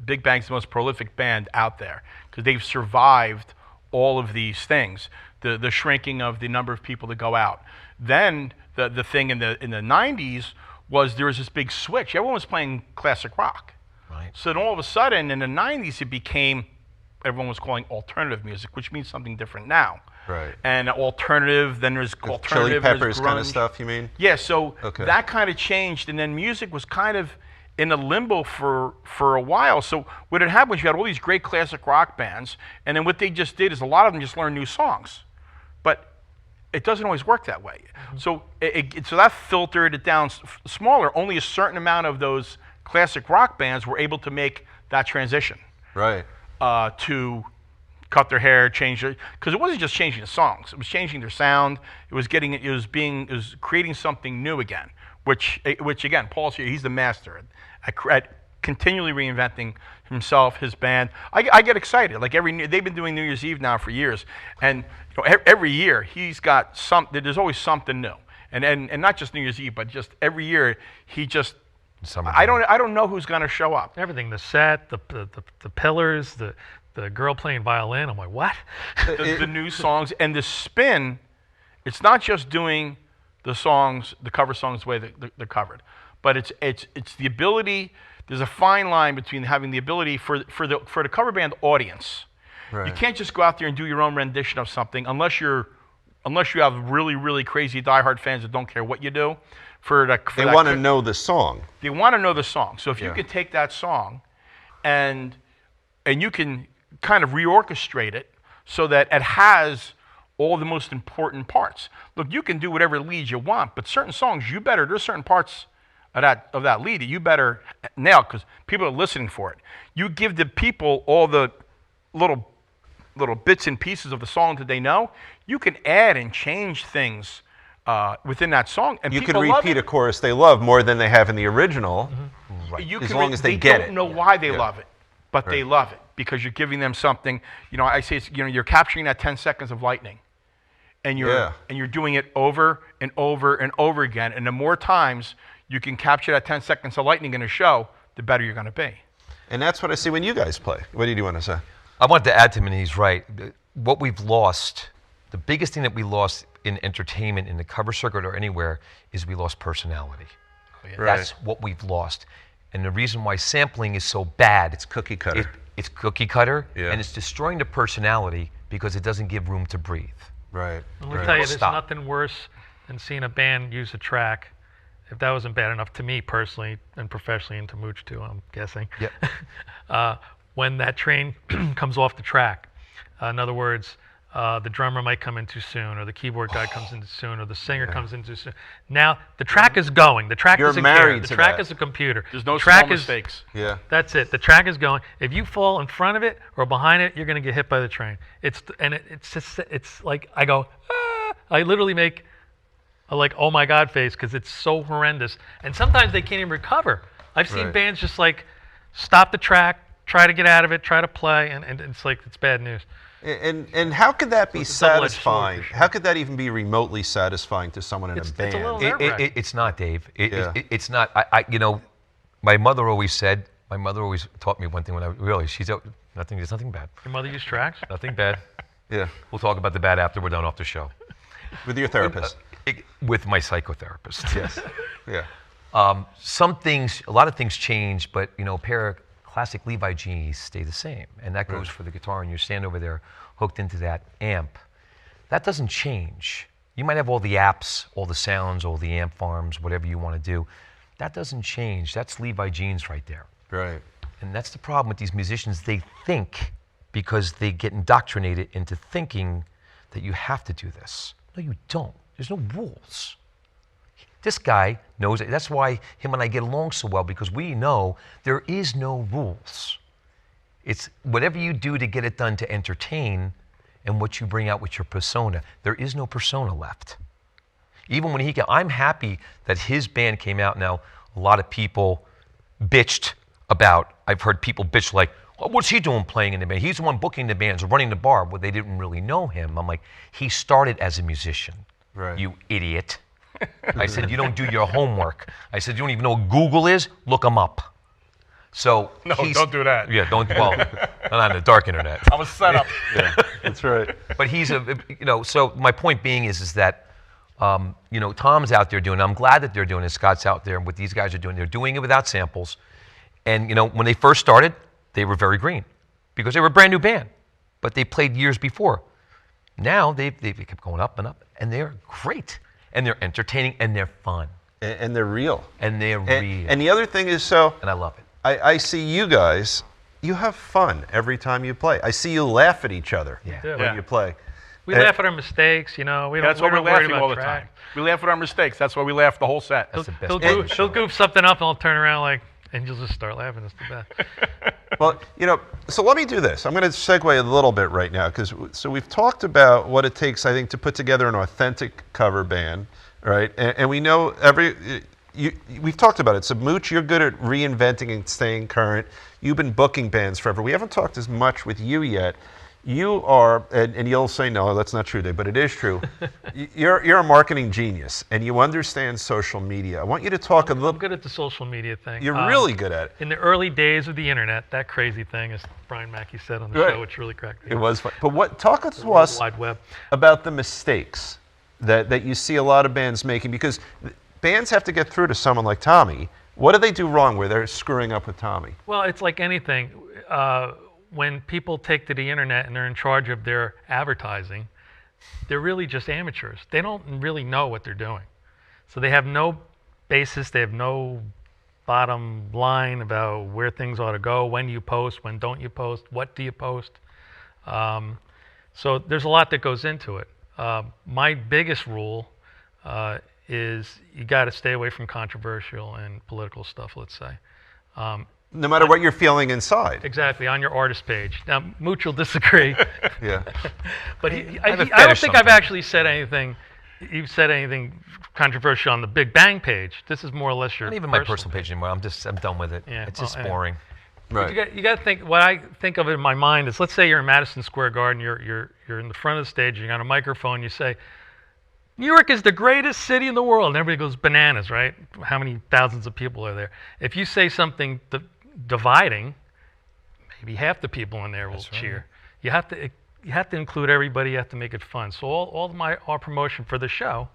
Big Bang's the most prolific band out there, because they've survived all of these things, the shrinking of the number of people that go out. Then the thing in the 90s was there was this big switch. Everyone was playing classic rock. right. So then all of a sudden in the 90s it became, everyone was calling alternative music, which means something different now. Right. And alternative, then there's Chili alternative, Peppers there's kind of grunge. stuff, you mean? Yeah, so Okay. that kind of changed, and then music was kind of in a limbo for a while. So what had happened was you had all these great classic rock bands, and then what they just did is a lot of them just learned new songs. But it doesn't always work that way. Mm-hmm. So so that filtered it down smaller. Only a certain amount of those classic rock bands were able to make that transition Right. to cut their hair, change their, because it wasn't just changing the songs; it was changing their sound. It was creating something new again. Which again, Paul's here; he's the master at continually reinventing himself, his band. I get excited. Like they've been doing New Year's Eve now for years, and every year he's got there's always something new, and not just New Year's Eve, but just every year he just. I don't know who's going to show up. Everything, the set, the pillars, the girl playing violin. I'm like, what? The new songs and the spin. It's not just doing the songs, the cover songs the way they're covered, but it's the ability. There's a fine line between having the ability for the cover band audience. Right. You can't just go out there and do your own rendition of something unless you have really, really crazy diehard fans that don't care what you do. They want to know the song. They want to know the song. So if you Yeah. can take that song and you can kind of reorchestrate it so that it has all the most important parts. Look, you can do whatever leads you want, but certain songs there's certain parts of that lead that you better nail because people are listening for it. You give the people all the little bits and pieces of the song that they know. You can add and change things within that song, and You people could love repeat it. a chorus they love more than they have in the original. Right. You As can long as they get don't it. know why they Yeah. love it, but they Right. love it because you're giving them something. I say it's, you're capturing that 10 seconds of lightning, and you're doing it over and over and over again. And the more times you can capture that 10 seconds of lightning in a show, the better you're going to be. And that's what I see when you guys play. What did you want to say? I wanted to add to him, and he's right. What we've lost, the biggest thing that we lost in entertainment, in the cover circuit or anywhere, is we lost personality. Right. That's what we've lost. And the reason why sampling is so bad, it's Cookie cutter. It's cookie cutter, Yeah. and it's destroying the personality because it doesn't give room to breathe. Right. Let me right. tell you, there's Stop. nothing worse than seeing a band use a track. If that wasn't bad enough to me personally and professionally, and to Mooch too, I'm guessing. Yep. When that train comes off the track, in other words, the drummer might come in too soon, or the keyboard guy comes in too soon, or the singer comes in too soon. Now the track is going. The track You're isn't married there. The to track that. is a computer. There's no the track small is, mistakes. Yeah. That's it. The track is going. If you fall in front of it or behind it, you're going to get hit by the train. It's like I go, ah! I literally make a like oh my god face because it's so horrendous. And sometimes they can't even recover. I've seen Right. bands just like stop the track, try to get out of it, try to play, and it's like it's bad news. And how could that be It's a double-edged sword, satisfying? for sure. how could that even be remotely satisfying to someone in It's a band? a little- It's not, Dave. Yeah. It's not. My mother always taught me one thing there's nothing bad. Your mother used tracks? Nothing bad. Yeah. We'll talk about the bad after we're done off the show. With your therapist. With my psychotherapist. Yes. Yeah. Some things, a lot of things change, but a pair of classic Levi jeans stay the same, and that goes for the guitar. And you stand over there, hooked into that amp. That doesn't change. You might have all the apps, all the sounds, all the amp farms, whatever you want to do. That doesn't change. That's Levi jeans right there. Right. And that's the problem with these musicians. They think because they get indoctrinated into thinking that you have to do this. No, you don't. There's no rules. This guy knows it. That's why him and I get along so well, because we know there is no rules. It's whatever you do to get it done to entertain and what you bring out with your persona. There is no persona left. Even when he came, I'm happy that his band came out. Now, a lot of people bitched about, I've heard people bitch like, oh, what's he doing playing in the band? He's the one booking the bands, running the bar. Well, they didn't really know him. I'm like, he started as a musician, Right. you idiot. I said, you don't do your homework. I said, you don't even know what Google is? Look him up. So No, don't do that. Yeah, don't, well, not on the dark internet. I was set up. Yeah. That's right. But he's so my point being is that, Tom's out there doing it. I'm glad that they're doing it. Scott's out there, and what these guys are doing, they're doing it without samples. And, when they first started, they were very green because they were a brand new band, but they played years before. Now they kept going up and up, and they're great, and they're entertaining, and they're fun. And they're real. And they're real. And the other thing is, so And I love it. I see you guys, you have fun every time you play. I see you laugh at each other Yeah. when you play. We laugh at our mistakes, We don't. That's why we're worry laughing about all the track. time. We laugh at our mistakes. That's why we laugh the whole set. That's the best He'll, part of goof, the show. he'll goof something up, and I'll turn around and you'll just start laughing. That's the best. Well, so let me do this. I'm going to segue a little bit right now, so we've talked about what it takes, I think, to put together an authentic cover band, right? And we know we've talked about it. So Mooch, you're good at reinventing and staying current. You've been booking bands forever. We haven't talked as much with you yet. You are, and you'll say, no, that's not true, Dave, but it is true. You're a marketing genius, and you understand social media. I want you to talk a little. I'm good at the social media thing. You're really good at it. In the early days of the internet, that crazy thing, as Brian Mackey said on the Right. show, which really cracked me It up. was fun. But talk to The World us Wide Web. about the mistakes that you see a lot of bands making, because bands have to get through to someone like Tommy. What do they do wrong where they're screwing up with Tommy? Well, it's like anything. When people take to the internet and they're in charge of their advertising, they're really just amateurs. They don't really know what they're doing. So they have no basis, they have no bottom line about where things ought to go, when you post, when don't you post, what do you post. So there's a lot that goes into it. My biggest rule is you got to stay away from controversial and political stuff, let's say. No matter what you're feeling inside. Exactly, on your artist page. Now, Mooch will disagree. Yeah. But I have a I don't fetish think I've sometimes. actually said anything. You've said anything controversial on the Big Bang page. This is more or less your Not even my personal page anymore. I'm done with it. Yeah, It's just well, boring. Right. You got to think. What I think of in my mind is, let's say you're in Madison Square Garden. You're in the front of the stage. You got a microphone. You say, "New York is the greatest city in the world," and everybody goes bananas, right? How many thousands of people are there? If you say something dividing, maybe half the people in there will cheer. You have to include everybody. You have to make it fun. So our promotion for the show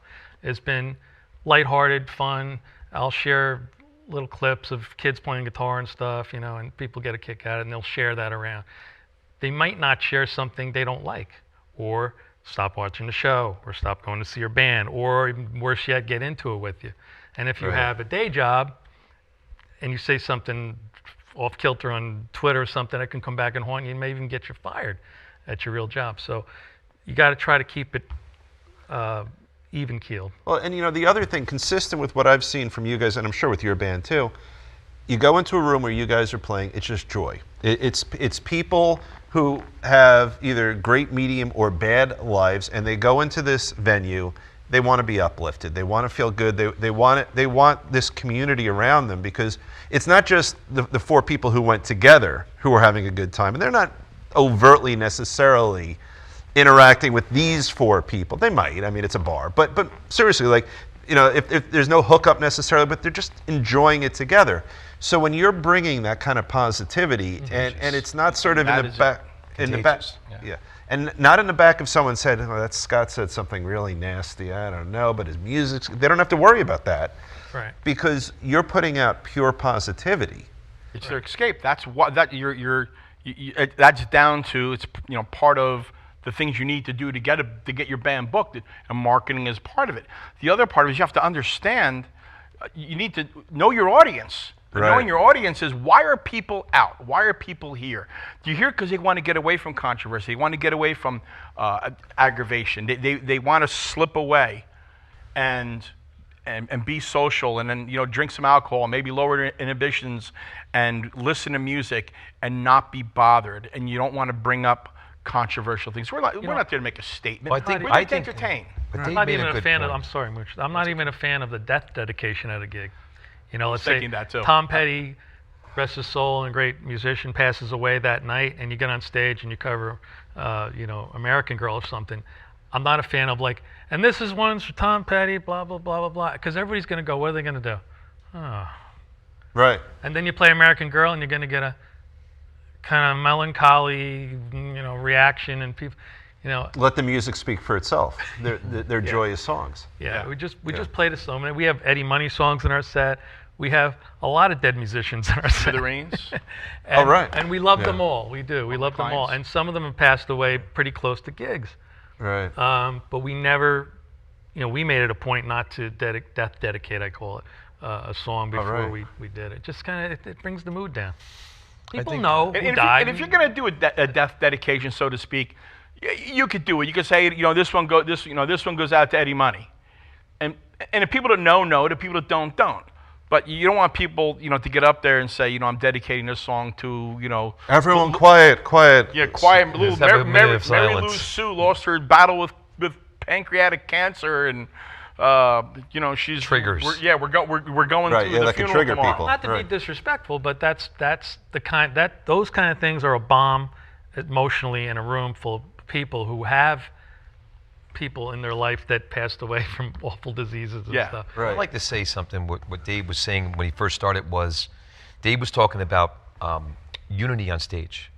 has been lighthearted, fun. I'll share little clips of kids playing guitar and stuff, and people get a kick out of it, and they'll share that around. They might not share something they don't like, or stop watching the show, or stop going to see your band, or even worse yet, get into it with you. And if you have a day job and you say something off kilter on Twitter or something, that can come back and haunt you and may even get you fired at your real job. So you got to try to keep it even keeled. Well, and the other thing, consistent with what I've seen from you guys, and I'm sure with your band too, you go into a room where you guys are playing, it's just joy. It's people who have either great, medium, or bad lives, and they go into this venue, they want to be uplifted, they want to feel good, they want this community around them, because it's not just the four people who went together who are having a good time, and they're not overtly necessarily interacting with these four people. They might, I mean, it's a bar, but seriously, if there's no hookup necessarily, but they're just enjoying it together. So when you're bringing that kind of positivity, and it's not sort of in the back, Contagious, yeah. And not in the back of someone's head, oh, that Scott said something really nasty, I don't know, but his music's, they don't have to worry about that. Right. Because you're putting out pure positivity. It's their escape. That's what that's down to. It's part of the things you need to do to get your band booked, and marketing is part of it. The other part is you have to understand. You need to know your audience. Right. Knowing your audience is, why are people out? Why are people here? Do you hear because they want to get away from controversy? They want to get away from aggravation. They want to slip away, and be social, and then drink some alcohol, maybe lower their inhibitions, and listen to music, and not be bothered. And you don't want to bring up controversial things. We're not there to make a statement. Well, we're there to entertain. But I'm Dave not made even a a good fan of. point. I'm sorry, Mooch. I'm not even a fan of the death dedication at a gig. Let's say thinking that too. Tom Petty, rest his soul, and great musician, passes away that night, and you get on stage and you cover, American Girl or something. I'm not a fan of and this is one's for Tom Petty, blah blah blah blah blah, because everybody's gonna go, what are they gonna do? Oh. Right. And then you play American Girl, and you're gonna get a kind of melancholy, reaction, and people. Let the music speak for itself. They're joyous songs. Yeah, we just played a song. We have Eddie Money songs in our set. We have a lot of dead musicians in our set. Smithereens. And, right. And we love them all. We do. We love them all. kinds. And some of them have passed away pretty close to gigs. Right. But we never, we made it a point not to death dedicate, I call it, a song before right. we did it. Just kind of, it brings the mood down. People think- know who And died. if you're going to do a death dedication, so to speak, you could do it. You could say, this one goes out to Eddie Money, and if people that know, the people that don't. But you don't want people, to get up there and say, I'm dedicating this song to, Everyone quiet. Yeah, quiet. Little Just have a minute of Mary Lou silence. Sue lost her battle with pancreatic cancer, and she's Triggers. We're going Right, to yeah, the that can funeral trigger tomorrow. people. Not to Right. be disrespectful, but that's those kind of things are a bomb emotionally in a room full of people who have people in their life that passed away from awful diseases and Yeah, stuff. Right. I'd like to say something. What Dave was saying when he first started was, Dave was talking about unity on stage,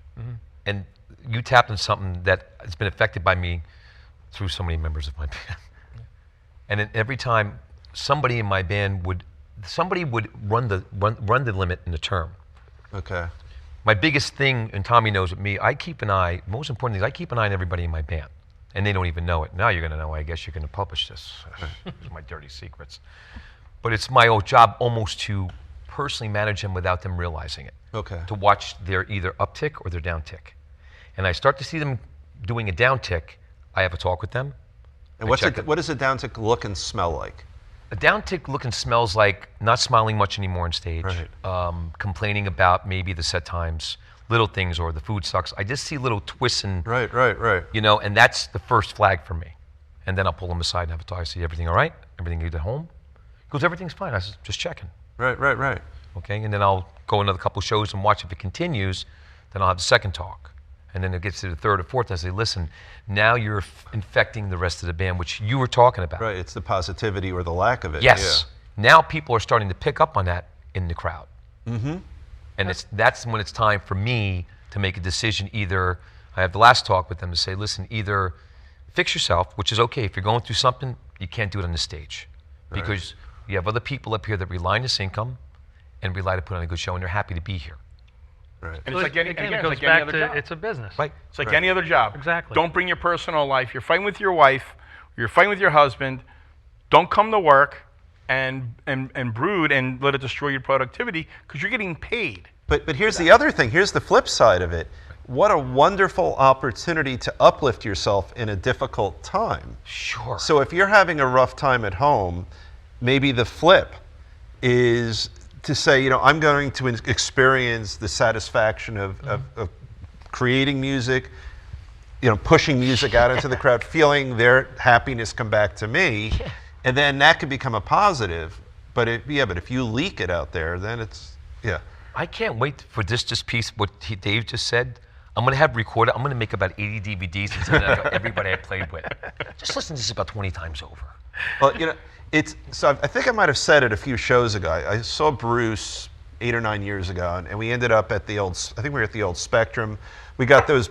and you tapped on something that has been affected by me through so many members of my band. And then every time somebody in my band would run the limit in the term. Okay. My biggest thing, and Tommy knows with me, most important thing is I keep an eye on everybody in my band. And they don't even know it. Now you're going to know, I guess you're going to publish this. These are my dirty secrets. But it's my old job almost to personally manage them without them realizing it. Okay. To watch their either uptick or their downtick. And I start to see them doing a downtick, I have a talk with them. And I check what does a downtick look and smell like? A downtick look and smells like not smiling much anymore on stage, Right. complaining about maybe the set times, little things, or the food sucks. I just see little twists and, Right. and that's the first flag for me. And then I'll pull them aside and have a talk. I say, everything all right? Everything good at home? He goes, everything's fine. I said, just checking. Right. Okay, and then I'll go another couple shows and watch if it continues. Then I'll have the second talk. And then it gets to the third or fourth. I say, listen, now you're infecting the rest of the band, which you were talking about. Right. It's the positivity or the lack of it. Yes. Now people are starting to pick up on that in the crowd. Mm-hmm. And that's when it's time for me to make a decision. Either I have the last talk with them to say, listen, either fix yourself, which is okay. If you're going through something, you can't do it on the stage. Right. Because you have other people up here that rely on this income and rely to put on a good show, and they're happy to be here. Right. And it's like any, Again, again, it goes it's like any back other to job. it's a business. Right. It's like Right. any other job. Exactly. Don't bring your personal life. You're fighting with your wife. You're fighting with your husband. Don't come to work and brood and let it destroy your productivity because you're getting paid. But here's the other thing. Here's the flip side of it. What a wonderful opportunity to uplift yourself in a difficult time. Sure. So if you're having a rough time at home, maybe the flip is to say, I'm going to experience the satisfaction of creating music, pushing music out into the crowd, feeling their happiness come back to me, and then that could become a positive. But if you leak it out there, then it's I can't wait for this piece, what Dave just said. I'm going to have recorded. I'm going to make about 80 DVDs and send it out to everybody I played with. Just listen to this about 20 times over. Well, so I think I might have said it a few shows ago. I saw Bruce 8 or 9 years ago, and we ended up at I think we were at the old Spectrum. We got those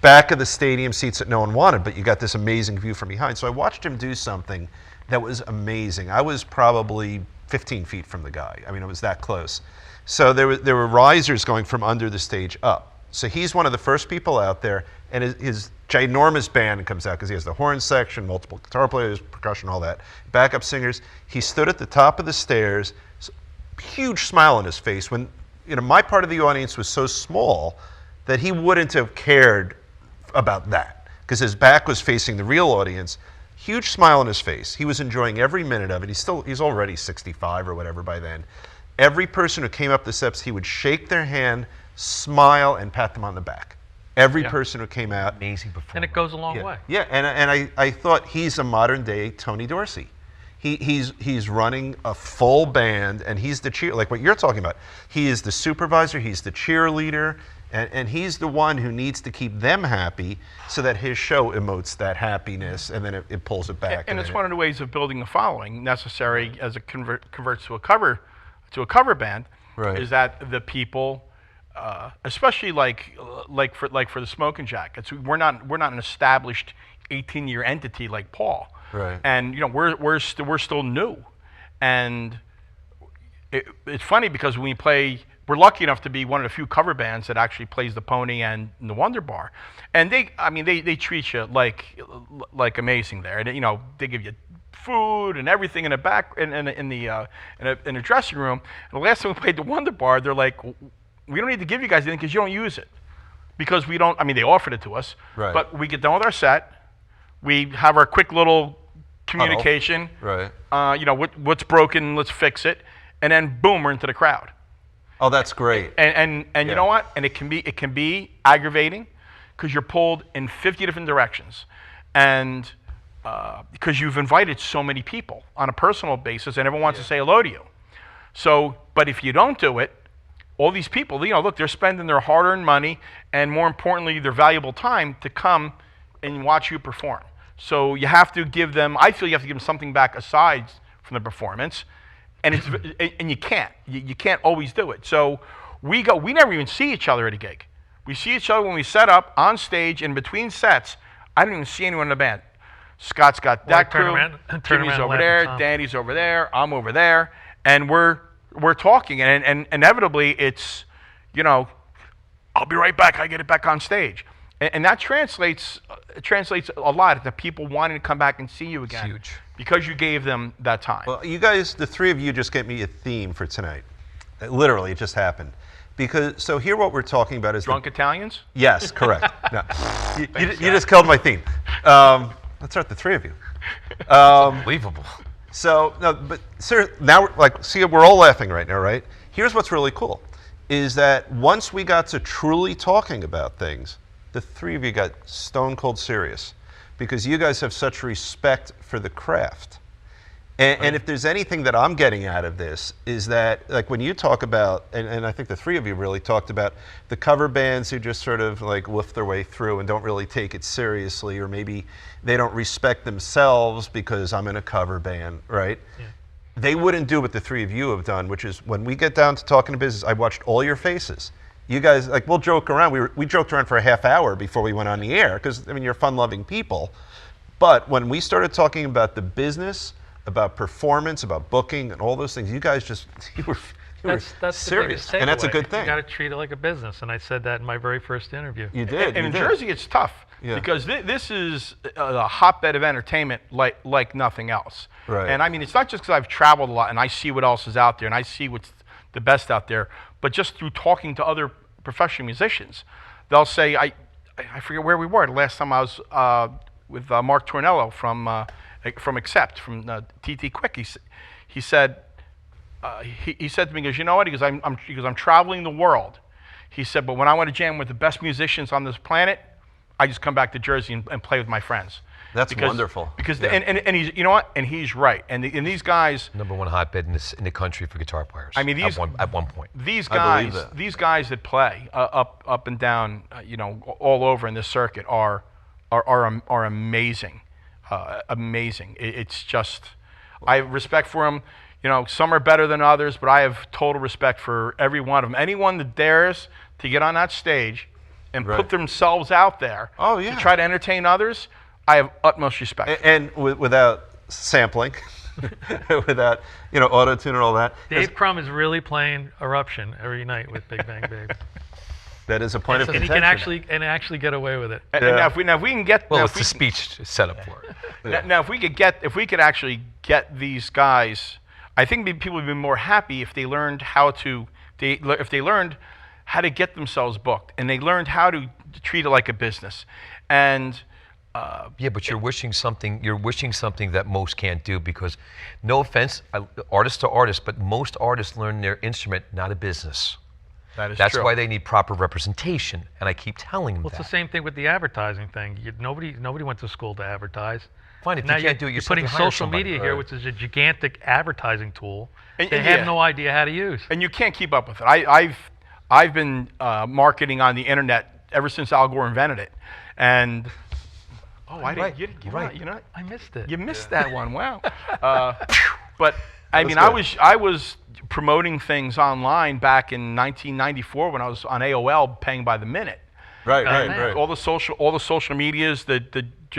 back of the stadium seats that no one wanted, but you got this amazing view from behind. So I watched him do something that was amazing. I was probably 15 feet from the guy. I mean, it was that close. So there were risers going from under the stage up. So he's one of the first people out there, and his ginormous band comes out because he has the horn section, multiple guitar players, percussion, all that, backup singers. He stood at the top of the stairs, huge smile on his face. When my part of the audience was so small that he wouldn't have cared about that because his back was facing the real audience. Huge smile on his face. He was enjoying every minute of it. He's already 65 or whatever by then. Every person who came up the steps, he would shake their hand, smile, and pat them on the back. Every person who came out. Amazing performance. And it goes a long way. Yeah, and I thought he's a modern day Tony Dorsey. He's running a full band, and he's the cheer, like what you're talking about. He is the supervisor, he's the cheerleader, and he's the one who needs to keep them happy so that his show emotes that happiness, and then it pulls it back. And it's one of the ways of building a following necessary as it converts to a cover band. Right. Is that the people, especially like for the Smoking Jackets, we're not an established 18-year entity like Paul. Right. And we're still new, and it's funny because when we play, we're lucky enough to be one of the few cover bands that actually plays the Pony and the Wonder Bar, and they treat you like amazing there, and they give you food and everything in the back in the dressing room. And the last time we played the Wonder Bar, they're like, we don't need to give you guys anything because you don't use it, because we don't. I mean, they offered it to us, right. But we get done with our set, we have our quick little communication, right? What's broken, let's fix it, and then boom, we're into the crowd. Oh, that's great. And you know what? And it can be aggravating because you're pulled in 50 different directions, and because you've invited so many people on a personal basis, and everyone wants to say hello to you. So, but if you don't do it, all these people, look, they're spending their hard-earned money and, more importantly, their valuable time to come and watch you perform. So you have to give them. I feel you have to give them something back aside from the performance, and you can't. You can't always do it. So we never even see each other at a gig. We see each other when we set up on stage. In between sets, I don't even see anyone in the band. Scott's got that crew. Jimmy's over there. Danny's over there. I'm over there, and we're talking. And inevitably, it's I'll be right back. I get it back on stage. And that translates a lot to people wanting to come back and see you again. It's huge. Because you gave them that time. Well, you guys, the three of you, just gave me a theme for tonight. Literally, it just happened. So here what we're talking about is Drunk Italians? Yes, correct. No. You just killed my theme. Let's start the three of you. Unbelievable. So, no, but sir, now we're all laughing right now, right? Here's what's really cool, is that once we got to truly talking about things, the three of you got stone cold serious, because you guys have such respect for the craft. And if there's anything that I'm getting out of this, is that, like, when you talk about, and I think the three of you really talked about the cover bands who just sort of like woof their way through and don't really take it seriously, or maybe they don't respect themselves because I'm in a cover band, right? Yeah. They wouldn't do what the three of you have done, which is when we get down to talking to business, I watched all your faces. You guys, like, we'll joke around. We joked around for a half hour before we went on the air because, I mean, you're fun-loving people. But when we started talking about the business, about performance, about booking, and all those things, you guys just, you were that's serious. And that's a good thing. You got to treat it like a business. And I said that in my very first interview. You did. And in Jersey, it's tough because this is a hotbed of entertainment like nothing else. Right. And I mean, it's not just because I've traveled a lot and I see what else is out there and I see what's the best out there, but just through talking to other professional musicians, they'll say, I forget where we were the last time I was with Mark Tornello from Accept, from TT Quick. He said to me, he goes, you know what? He goes, I'm traveling the world. He said, but when I want to jam with the best musicians on this planet, I just come back to Jersey and play with my friends. That's wonderful. Because and he's, you know what? And he's right. And these guys, #1 hotbed in the country for guitar players. I mean, at one point. These guys that play up and down, all over in this circuit are amazing, amazing. It's just, I have respect for them. Some are better than others, but I have total respect for every one of them. Anyone that dares to get on that stage and Right. put themselves out there Oh, yeah. to try to entertain others, I have utmost respect. And without sampling, without auto-tune and all that. Dave Crum is really playing Eruption every night with Big Bang Baby. That is a point of And he contention. can actually get away with it. And Yeah. now if we can get Well, now it's if the we speech setup for it. can- now if we could actually get these guys, I think people would be more happy if they learned how to get themselves booked, and they learned how to treat it like a business. And Yeah, but you're wishing something. You're wishing something that most can't do because, no offense, artist to artist, but most artists learn their instrument, not a business. that is That's true. why they need proper representation, and I keep telling them Well, it's that. the same thing with the advertising thing. Nobody went to school to advertise. Fine, if Now you can't do it you're yourself, putting you hire social somebody. media here, which is a gigantic advertising tool. And- They and have yeah. no idea how to use. And you can't keep up with it. I've been marketing on the internet ever since Al Gore invented it, and I Right, didn't. right. I missed it. You missed that one. Wow. But I mean, good. I was promoting things online back in 1994 when I was on AOL, paying by the minute. Right, And right. all the social medias. The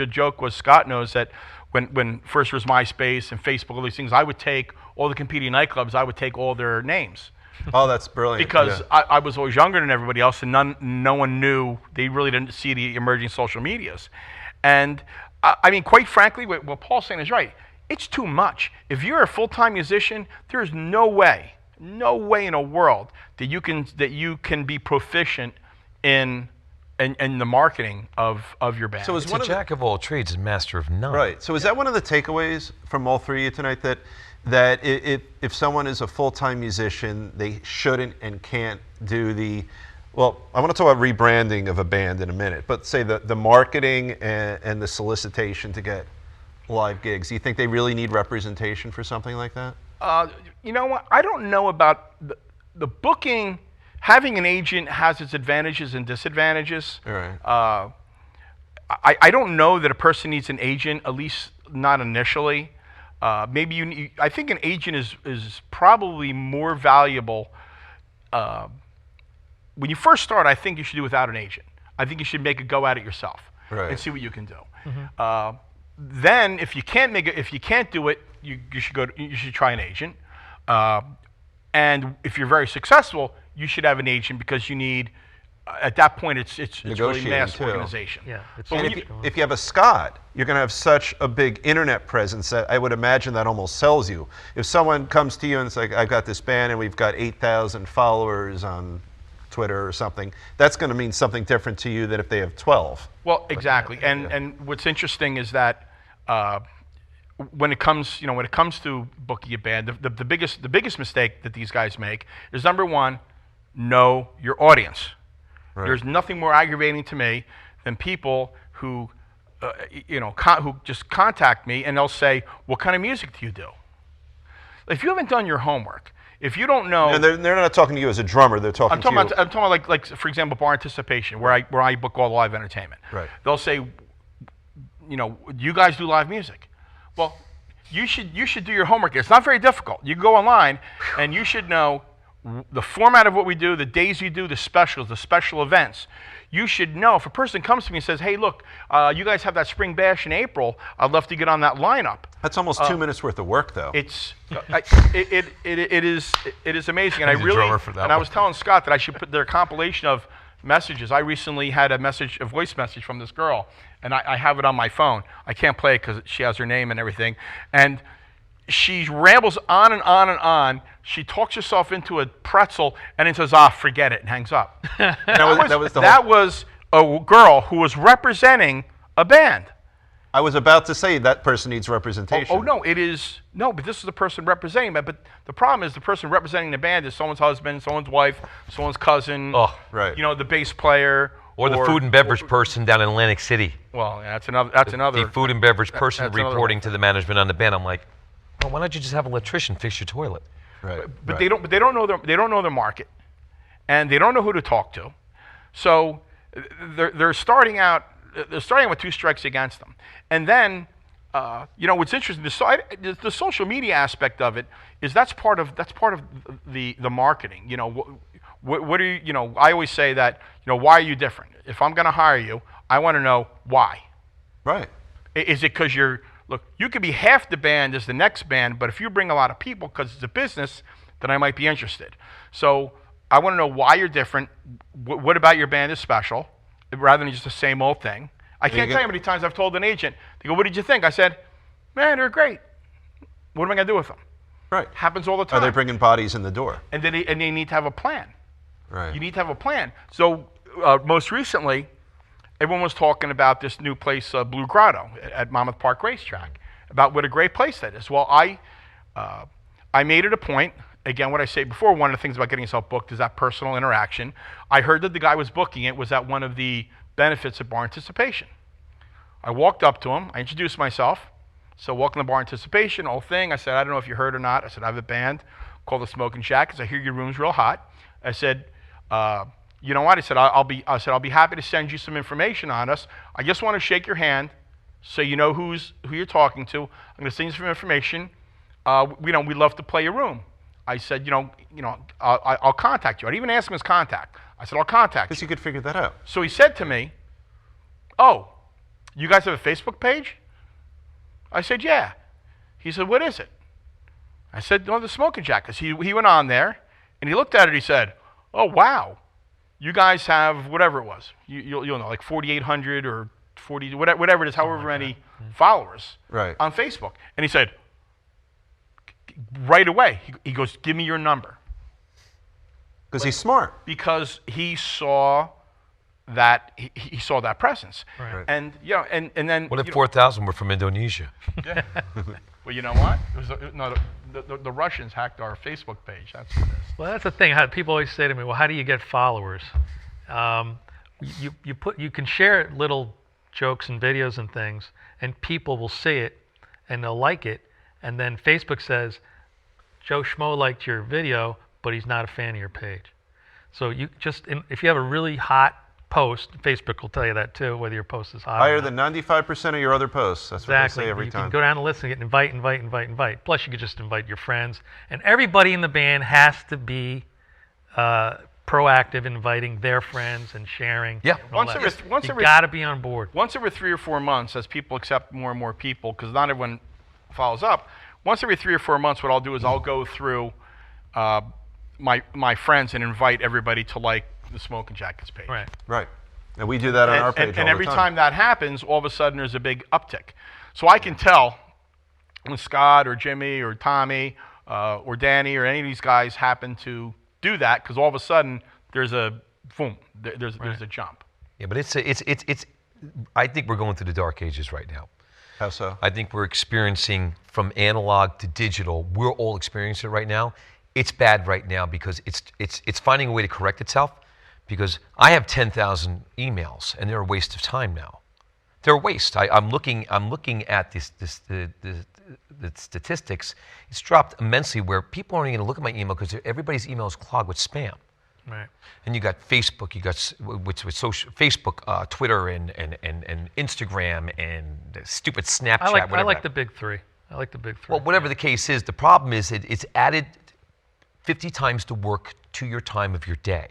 joke was, Scott knows that when first was MySpace and Facebook, all these things, I would take all the competing nightclubs. I would take all their names. Oh, that's brilliant. Because yeah. I was always younger than everybody else, and no one knew. They really didn't see the emerging social medias. And I mean, quite frankly, what Paul's saying is right. It's too much. If you're a full-time musician, there's no way in a world that you can be proficient in the marketing of your band. So is It's one a of the, jack of all trades and master of none. right. So is that one of the takeaways from all three of you tonight, that if someone is a full-time musician, they shouldn't and can't do the, well, I want to talk about rebranding of a band in a minute, but say the marketing and the solicitation to get live gigs. Do you think they really need representation for something like that? You know what? I don't know about the booking. Having an agent has its advantages and disadvantages. All right. I don't know that a person needs an agent, at least not initially. Maybe I think an agent is probably more valuable. When you first start, I think you should do without an agent. I think you should make a go at it yourself Right. and see what you can do. Then, if you can't do it, you should try an agent. And if you're very successful, you should have an agent because you need. At that point, it's really Negotiating, mass too. organization. Yeah, it's But And when if you have a Scott, you're going to have such a big internet presence that I would imagine that almost sells you. If someone comes to you and it's like, I've got this band and we've got 8,000 followers on Twitter or something, that's going to mean something different to you than if they have 12. Well, exactly. And what's interesting is that when it comes to booking a band, the biggest mistake that these guys make is, number one, know your audience. Right. There's nothing more aggravating to me than people who who just contact me and they'll say, "What kind of music do you do?" If you haven't done your homework, if you don't know, And they're not talking to you as a drummer, they're talking I'm talking to you. about like for example, Bar Anticipation, where I book all the live entertainment. Right. They'll say, you guys do live music. Well, you should do your homework. It's not very difficult. You go online and you should know the format of what we do, the days you do, the specials, the special events. You should know. If a person comes to me and says, "Hey, look, you guys have that spring bash in April. I'd love to get on that lineup." That's almost 2 minutes worth of work, though. It is amazing, and I He's a really drummer for that and I one. was telling Scott that I should put their compilation of messages. I recently had a voice message from this girl, and I have it on my phone. I can't play it because she has her name and everything, and she rambles on and on and on. She talks herself into a pretzel, and then says, "Forget it," and hangs up. That was a girl who was representing a band. I was about to say that person needs representation. Oh no, but this is the person representing it. But the problem is the person representing the band is someone's husband, someone's wife, someone's cousin. Oh, right. The bass player. Or the food and beverage person down in Atlantic City. Well, that's another. The food and beverage person that's another reporting to the management on the band. I'm like, well, why don't you just have an electrician fix your toilet? Right. But right. they don't know their market, and they don't know who to talk to. So they're starting out. They're starting with two strikes against them, and then what's interesting. The social media aspect of it is that's part of the marketing. What are you, I always say that, why are you different? If I'm going to hire you, I want to know why. Right. Is it because look, you could be half the band as the next band, but if you bring a lot of people because it's a business, then I might be interested. So I want to know why you're different. What about your band is special, rather than just the same old thing. I can't tell you how many times I've told an agent, they go, what did you think? I said, man, they're great. What am I going to do with them? Right. Happens all the time. Are they bringing bodies in the door? And they need to have a plan. Right. You need to have a plan. So most recently, everyone was talking about this new place, Blue Grotto, at Monmouth Park Racetrack, about what a great place that is. Well, I made it a point, again, what I say before, one of the things about getting yourself booked is that personal interaction. I heard that the guy was booking it was at one of the benefits of bar anticipation. I walked up to him. I introduced myself. So welcome to bar anticipation, whole thing. I said, I don't know if you heard or not. I said, I have a band called the Smoking Shack. I said, I hear your room's real hot. I said, you know what? I said, I'll be happy to send you some information on us. I just want to shake your hand so you know who you're talking to. I'm going to send you some information. We'd love to play your room. I said, I'll contact you. I'd even ask him his contact. I said, I'll contact you. Because you could figure that out. So he said to me, oh, you guys have a Facebook page? I said, yeah. He said, what is it? I said, the Smoking Shack. Because he went on there, and he looked at it, he said, oh, wow. You guys have whatever it was. You'll know, like 4,800 or 40, whatever it is, however many followers on Facebook. And he said, right away, he goes, give me your number. Because he's smart. Because he saw that he saw that presence. Right. And and then What if 4,000 were from Indonesia? Yeah. Well, you know what? The Russians hacked our Facebook page. That's what it is. Well, that's the thing. People always say to me, "Well, how do you get followers?" You can share little jokes and videos and things, and people will see it, and they'll like it, and then Facebook says, "Joe Schmo liked your video, but he's not a fan of your page." So if you have a really hot post, Facebook will tell you that too, whether your post is hot. Higher than 95% of your other posts. That's what they say every time. You can go down the list and get invite. Plus, you could just invite your friends. And everybody in the band has to be proactive, inviting their friends and sharing. Yeah. You got to be on board. Once every 3 or 4 months, as people accept more and more people, because not everyone follows up, once every 3 or 4 months, what I'll do is I'll go through my friends and invite everybody to like the Smoking Jackets page. Right. And we do that on our page and every time that happens, all of a sudden there's a big uptick. So I can tell when Scott or Jimmy or Tommy or Danny or any of these guys happen to do that, because all of a sudden there's a boom, there's a jump. Yeah, but it's I think we're going through the dark ages right now. How so? I think we're experiencing from analog to digital. We're all experiencing it right now. It's bad right now because it's finding a way to correct itself. Because I have 10,000 emails, and they're a waste of time now. They're a waste. I'm looking at the statistics. It's dropped immensely where people aren't even going to look at my email because everybody's email is clogged with spam. Right. And you got Facebook, you got with social Facebook, Twitter, and Instagram, and the stupid Snapchat. I like the big three. Well, whatever the case is, the problem is it's added 50 times the work to your time of your day.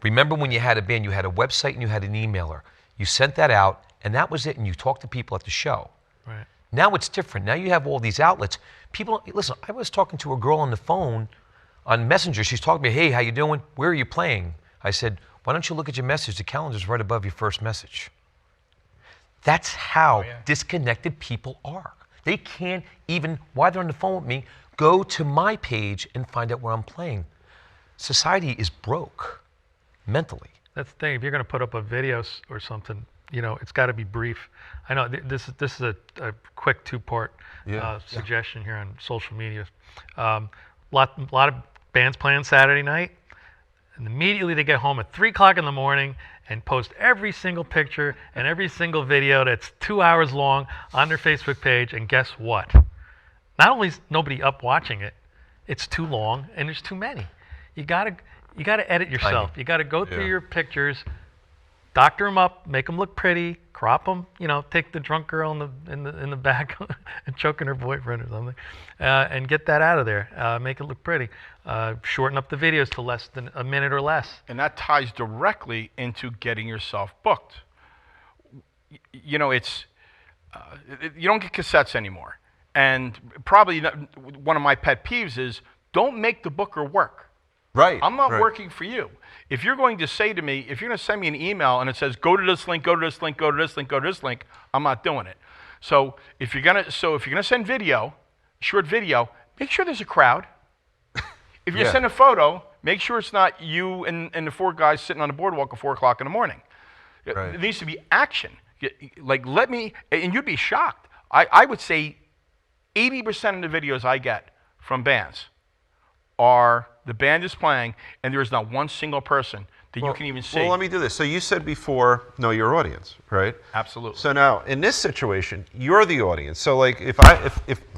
Remember when you had a band, you had a website and you had an emailer. You sent that out, and that was it, and you talked to people at the show. Right. Now it's different. Now you have all these outlets. People, listen, I was talking to a girl on the phone on Messenger. She's talking to me, hey, how you doing? Where are you playing? I said, why don't you look at your message? The calendar's right above your first message. That's how disconnected people are. They can't even, while they're on the phone with me, go to my page and find out where I'm playing. Society is broke mentally. That's the thing. If you're going to put up a video or something, it's got to be brief. I know this is a quick two-part suggestion here on social media. Lot of bands playing Saturday night, and immediately they get home at 3 o'clock in the morning and post every single picture and every single video that's 2 hours long on their Facebook page. And guess what? Not only is nobody up watching it, it's too long and there's too many. You gotta edit yourself. You gotta go through your pictures, doctor them up, make them look pretty, crop them, take the drunk girl in the back and choking her boyfriend or something, and get that out of there. Make it look pretty. Shorten up the videos to less than a minute or less. And that ties directly into getting yourself booked. It's you don't get cassettes anymore. And probably one of my pet peeves is don't make the booker work. Right. I'm not working for you. If you're going to say to me, if you're going to send me an email and it says, go to this link, go to this link, go to this link, go to this link, I'm not doing it. So if you're going to send video, short video, make sure there's a crowd. If you send a photo, make sure it's not you and the 4 guys sitting on the boardwalk at 4 o'clock in the morning. Right. It needs to be action. Like, and you'd be shocked. I would say 80% of the videos I get from bands are the band is playing, and there is not one single person that you can even see. Well, let me do this. So you said before, know your audience, right? Absolutely. So now, in this situation, you're the audience. So like, if I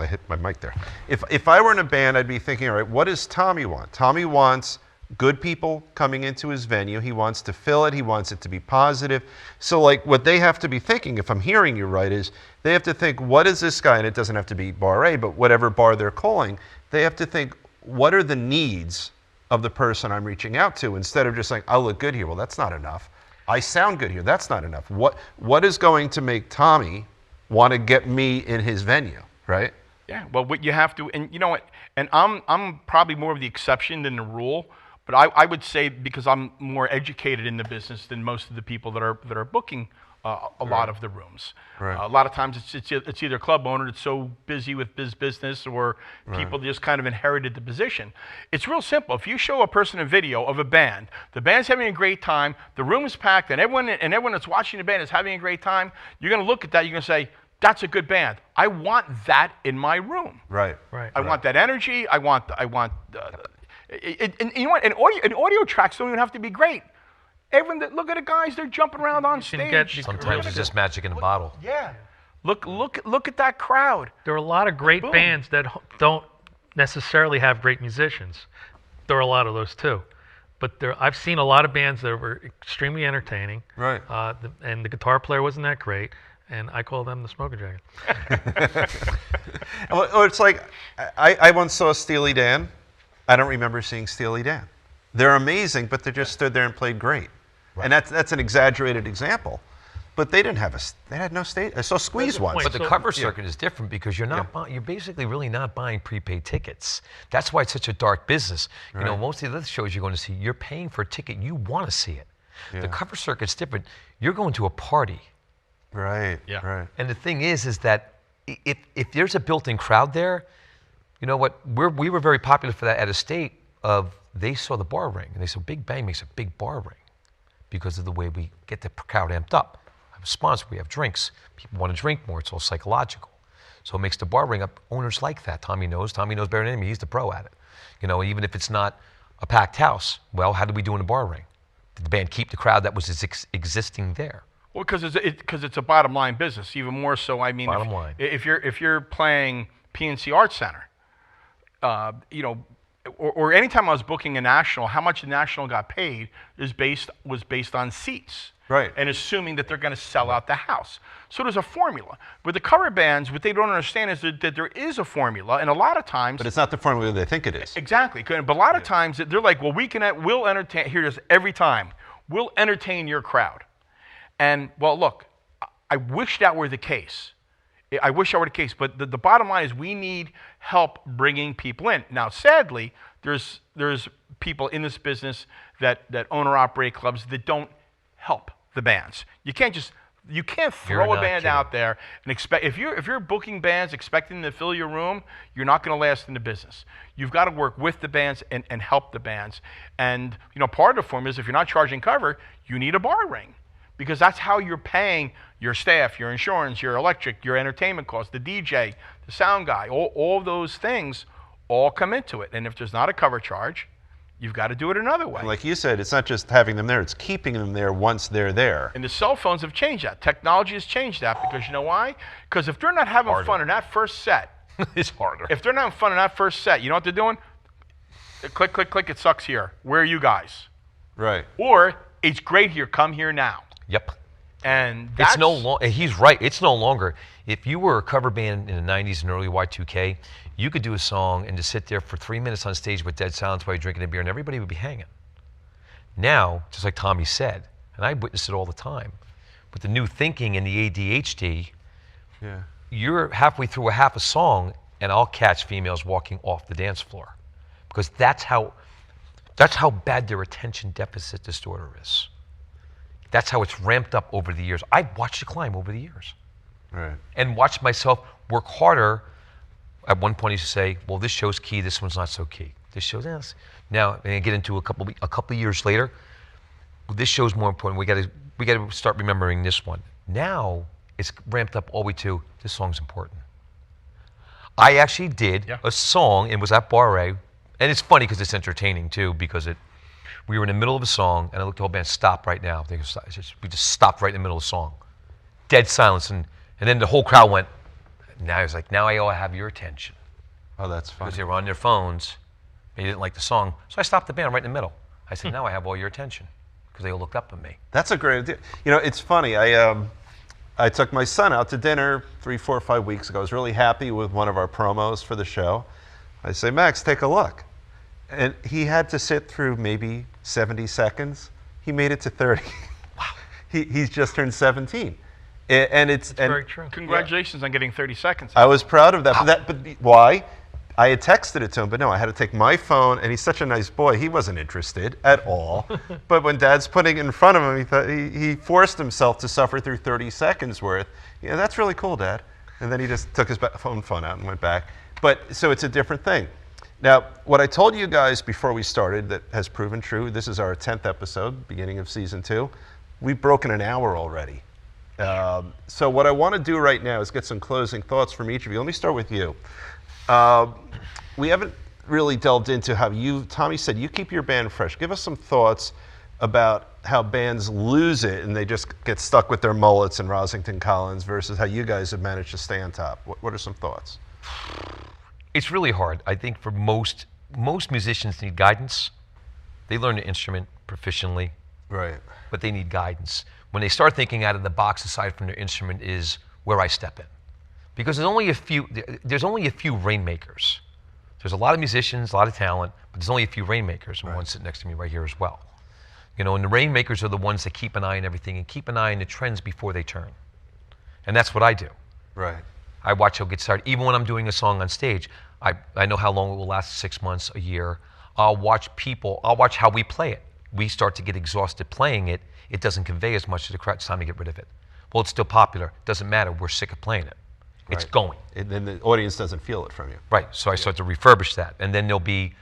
hit my mic there, if I were in a band, I'd be thinking, all right, what does Tommy want? Tommy wants good people coming into his venue. He wants to fill it. He wants it to be positive. So like, what they have to be thinking, if I'm hearing you right, is they have to think, what is this guy? And it doesn't have to be bar A, but whatever bar they're calling, they have to think, what are the needs of the person I'm reaching out to, instead of just saying, I look good here. Well, that's not enough. I sound good here. That's not enough. What is going to make Tommy want to get me in his venue, right? Yeah, well, what you have to, and you know what, and I'm probably more of the exception than the rule, but I would say, because I'm more educated in the business than most of the people that are booking a lot of the rooms. Right. A lot of times it's either club owner that's so busy with business, or people just kind of inherited the position. It's real simple. If you show a person a video of a band, the band's having a great time, the room is packed, and everyone that's watching the band is having a great time, you're going to look at that, you're going to say, that's a good band. I want that in my room. Right. I want that energy. I want and you know what? And audio tracks don't even have to be great. Everyone, look at the guys, they're jumping around on stage. Sometimes it's just magic in a bottle. Yeah. Look at that crowd. There are a lot of great bands that don't necessarily have great musicians. There are a lot of those too. But I've seen a lot of bands that were extremely entertaining. Right. And the guitar player wasn't that great. And I call them the smoking jacket. Well, it's like, I once saw Steely Dan. I don't remember seeing Steely Dan. They're amazing, but they just stood there and played great. Right. And that's an exaggerated example. But they didn't have they had no stage. I saw Squeeze once. But the cover circuit is different, because you're not you're basically really not buying prepaid tickets. That's why it's such a dark business. You know, most of the other shows you're going to see, you're paying for a ticket, you want to see it. The cover circuit's different. You're going to a party. Right. Yeah. Right. And the thing is that if there's a built-in crowd there, you know what? We were very popular for that at a state of, they saw the bar ring and they said, Big Bang makes a big bar ring because of the way we get the crowd amped up. I have a sponsor, we have drinks. People want to drink more, it's all psychological. So it makes the bar ring up. Owners like that. Tommy knows better than me. He's the pro at it. You know, even if it's not a packed house, well, how did we do in the bar ring? Did the band keep the crowd that was existing there? Well, because it's a bottom line business. Even more so, I mean, bottom line. If you're playing PNC Arts Center, you know, or anytime I was booking a national, how much the national got paid was based on seats. Right. And assuming that they're going to sell out the house. So there's a formula. With the cover bands, what they don't understand is that there is a formula, and a lot of times. But it's not the formula they think it is. Exactly. But a lot of times they're like, well, we'll entertain. Here it is every time. We'll entertain your crowd. And well, look, I wish that were the case. I wish that were the case. But the bottom line is, we need help bringing people in. Now, sadly, there's people in this business that own or operate clubs that don't help the bands. You can't throw a band out there and expect, if you're booking bands expecting them to fill your room, you're not going to last in the business. You've got to work with the bands and help the bands. And you know, part of the formula is, if you're not charging cover, you need a bar ring, because that's how you're paying your staff, your insurance, your electric, your entertainment costs, the DJ, the sound guy. All of those things all come into it. And if there's not a cover charge, you've got to do it another way. And like you said, it's not just having them there, it's keeping them there once they're there. And the cell phones have changed that. Technology has changed that, because you know why? Because if they're not having fun in that first set, it's harder. If they're not having fun in that first set, you know what they're doing? Click, click, click, it sucks here. Where are you guys? Right. Or, it's great here, come here now. Yep. And that's It's no longer. He's right. It's no longer. If you were a cover band in the '90s and early Y2K, you could do a song and just sit there for 3 minutes on stage with dead silence while you're drinking a beer, and everybody would be hanging. Now, just like Tommy said, and I witness it all the time, with the new thinking and the ADHD, Yeah. you're halfway through a half a song, and I'll catch females walking off the dance floor, because that's how bad their attention deficit disorder is. That's how it's ramped up over the years. I've watched it climb over the years. Right. And watched myself work harder. At one point, I used to say, well, this show's key, this one's not so key. This show's this. Now, and I get into a couple of years later, well, this show's more important. We got to start remembering this one. Now, it's ramped up all the way to, this song's important. I actually did a song, and was at Bar A, and it's funny because it's entertaining too, because we were in the middle of a song, and I looked at the whole band, stop right now. We just stopped right in the middle of the song. Dead silence, and then the whole crowd went, now I was like, now I all have your attention. Oh, that's funny. Because they were on their phones, they didn't like the song. So I stopped the band right in the middle. I said, now I have all your attention, because they all looked up at me. That's a great idea. You know, it's funny. I took my son out to dinner 3, 4, 5 weeks ago. I was really happy with one of our promos for the show. I say, Max, take a look. And he had to sit through maybe 70 seconds. He made it to 30. Wow. He's just turned 17. And it's very true. Congratulations on getting 30 seconds. I was proud of that. But why? I had texted it to him, but no, I had to take my phone, and he's such a nice boy. He wasn't interested at all. But when Dad's putting it in front of him, he forced himself to suffer through 30 seconds worth. Yeah, that's really cool, Dad. And then he just took his phone out and went back. But so it's a different thing. Now, what I told you guys before we started that has proven true, this is our 10th episode, beginning of season 2. We've broken an hour already. So what I want to do right now is get some closing thoughts from each of you. Let me start with you. We haven't really delved into how Tommy said, you keep your band fresh. Give us some thoughts about how bands lose it and they just get stuck with their mullets and Rosington Collins versus how you guys have managed to stay on top. What are some thoughts? It's really hard. I think for most musicians need guidance. They learn the instrument proficiently, Right. but they need guidance. When they start thinking out of the box aside from their instrument is where I step in. Because there's only a few rainmakers. There's a lot of musicians, a lot of talent, but there's only a few rainmakers, and one sitting next to me right here as well. You know, and the rainmakers are the ones that keep an eye on everything and keep an eye on the trends before they turn. And that's what I do. Right. I watch how it gets started. Even when I'm doing a song on stage, I know how long it will last, 6 months, a year. I'll watch how we play it. We start to get exhausted playing it. It doesn't convey as much to the crowd. It's time to get rid of it. Well, it's still popular. Doesn't matter. We're sick of playing it. It's going. And then the audience doesn't feel it from you. Right. So I start to refurbish that. And then there'll be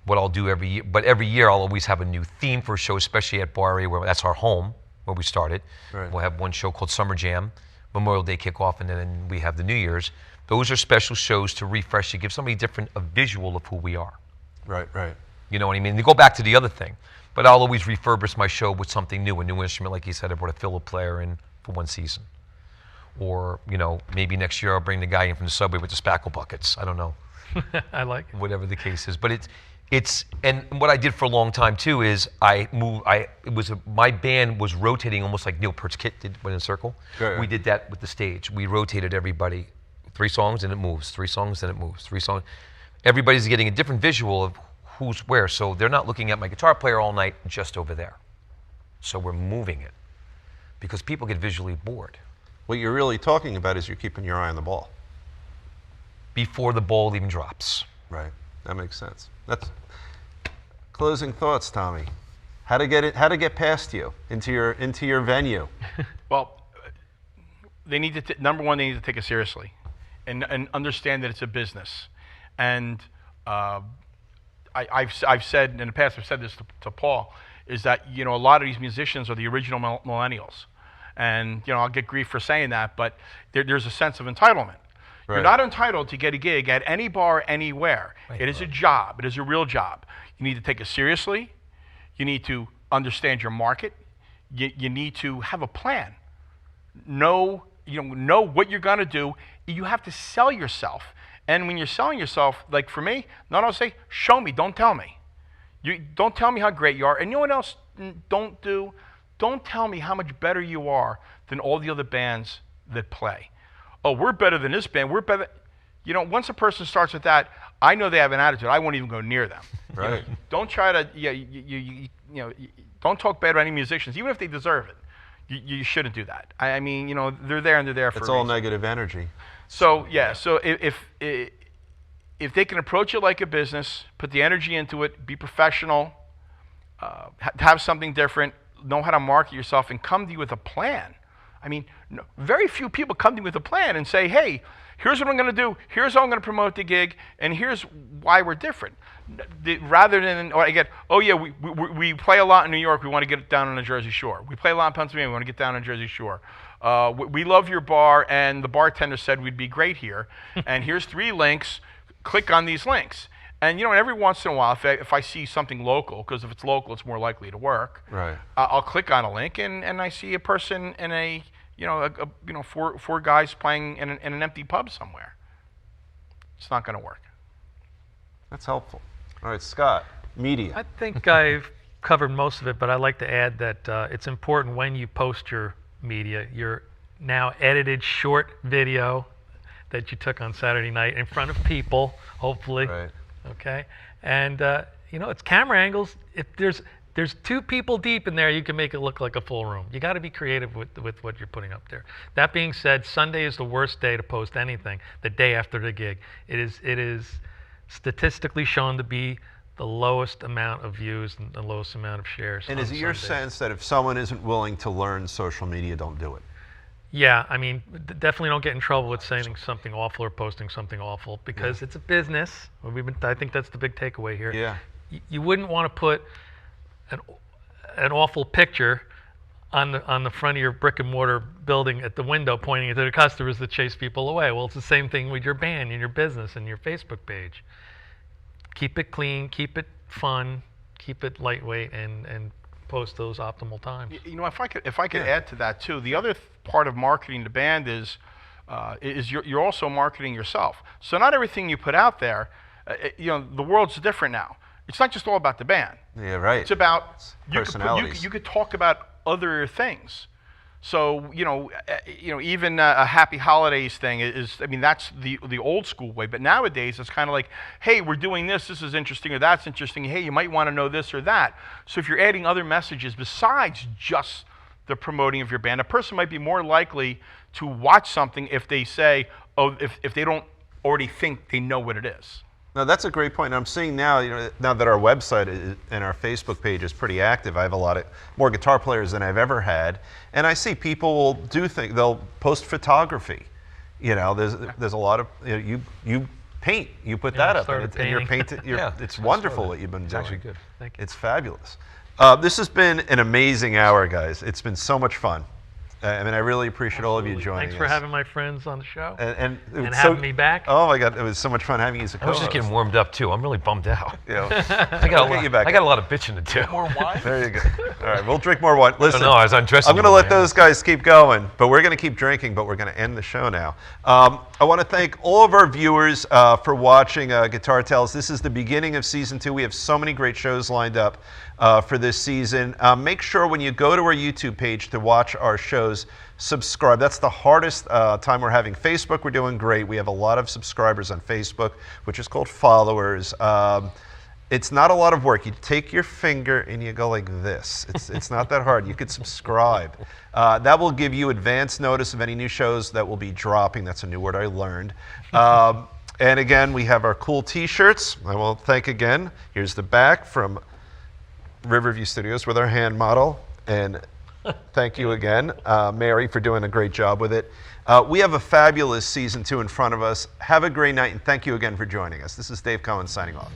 what I'll do every year. But every year I'll always have a new theme for a show, especially at Bar A, where that's our home, where we started. Right. We'll have one show called Summer Jam, Memorial Day kickoff, and then we have the New Year's. Those are special shows to refresh, to give somebody different a visual of who we are. Right, right. You know what I mean? To go back to the other thing. But I'll always refurbish my show with something new, a new instrument. Like you said, I brought a fiddle player in for one season. Or, you know, maybe next year I'll bring the guy in from the subway with the spackle buckets. I don't know. I like it. Whatever the case is. But and what I did for a long time too is my band was rotating almost like Neil Peart's Kit did, went in a circle. Right. We did that with the stage. We rotated everybody. 3 songs and it moves. 3 songs and it moves. 3 songs. Everybody's getting a different visual of who's where. So they're not looking at my guitar player all night just over there. So we're moving it because people get visually bored. What you're really talking about is you're keeping your eye on the ball. Before the ball even drops. Right. That makes sense. That's closing thoughts, Tommy. How to get past you into your venue. Well, they need to number one, they need to take it seriously, and understand that it's a business. And I've said in the past, I've said this to Paul, is that, you know, a lot of these musicians are the original millennials, and, you know, I'll get grief for saying that, but there's a sense of entitlement. Right. You're not entitled to get a gig at any bar anywhere. Right. It is a job. It is a real job. You need to take it seriously. You need to understand your market. You need to have a plan. Know what you're going to do. You have to sell yourself. And when you're selling yourself, like for me, I'll say, show me, don't tell me. You don't tell me how great you are. And you know what else don't do? don't tell me how much better you are than all the other bands that play. Oh, we're better than this band. We're better. You know, once a person starts with that, I know they have an attitude. I won't even go near them. Right. Don't try to, don't talk bad about any musicians, even if they deserve it. You shouldn't do that. I mean, you know, they're there and they're there for It's a all reason. negative energy. So yeah, so if they can approach it like a business, put the energy into it, be professional, have something different, know how to market yourself, and come to you with a plan. I mean, very few people come to you with a plan and say, hey, here's what I'm going to do, here's how I'm going to promote the gig, and here's why we're different. Rather than, oh yeah, we play a lot in New York, we want to get it down on the Jersey Shore. We play a lot in Pennsylvania, we want to get down on the Jersey Shore. We love your bar, and the bartender said we'd be great here, and here's 3 links, click on these links. And you know, every once in a while, if I see something local, because if it's local, it's more likely to work. Right. I'll click on a link, and I see a person in a, four guys playing in an empty pub somewhere. It's not going to work. That's helpful. All right, Scott, media. I think I've covered most of it, but I'd like to add that it's important when you post your media, your now edited short video that you took on Saturday night in front of people, hopefully. Right. Okay, and it's camera angles. If there's 2 people deep in there, you can make it look like a full room. You got to be creative with what you're putting up there. That being said, Sunday is the worst day to post anything. The day after the gig, it is statistically shown to be the lowest amount of views and the lowest amount of shares. And on is it your Sunday. sense that if someone isn't willing to learn social media, don't do it? Yeah, I mean, definitely don't get in trouble with saying something awful or posting something awful, because it's a business. I think that's the big takeaway here. Yeah. You wouldn't want to put an awful picture on the front of your brick and mortar building at the window, pointing it to the customers that chase people away. Well, it's the same thing with your band and your business and your Facebook page. Keep it clean, keep it fun, keep it lightweight, and post those optimal times. You know, if I could add to that too, the other part of marketing the band is you're also marketing yourself. So not everything you put out there, the world's different now. It's not just all about the band. Yeah, right. It's about personalities. You could talk about other things. So even a happy holidays thing is. I mean, that's the old school way. But nowadays, it's kind of like, hey, we're doing this. This is interesting, or that's interesting. Hey, you might want to know this or that. So if you're adding other messages besides just the promoting of your band, a person might be more likely to watch something if they say, if they don't already think they know what it is. No, that's a great point. I'm seeing now, now that our website and our Facebook page is pretty active, I have a lot of more guitar players than I've ever had, and I see people will they'll post photography. There's a lot of you paint, you put that up, and you're painting. It's wonderful what you've been doing. It's actually good. Thank you. It's fabulous. This has been an amazing hour, guys. It's been so much fun. I mean, I really appreciate all of you joining us. Thanks for having my friends on the show and having me back. Oh my God, it was so much fun having you as a I was co-host. just getting warmed up too. I'm really bummed out. I got a lot of bitching to do. More wine? There you go. All right, we'll drink more wine. Listen, I was undressing. I'm going to let those guys keep going, but we're going to keep drinking, but we're going to end the show now. I want to thank all of our viewers for watching Guitar Tales. This is the beginning of Season 2. We have so many great shows lined up for this season. Make sure when you go to our YouTube page to watch our shows, subscribe. That's the hardest time we're having. Facebook, we're doing great. We have a lot of subscribers on Facebook, which is called followers. It's not a lot of work. You take your finger and you go like this. It's not that hard. You could subscribe. That will give you advance notice of any new shows that will be dropping. That's a new word I learned. And again, we have our cool t-shirts. I will thank again. Here's the back from Riverview Studios with our hand model. And thank you again, Mary, for doing a great job with it. We have a fabulous Season 2 in front of us. Have a great night, and thank you again for joining us. This is Dave Cohen signing off.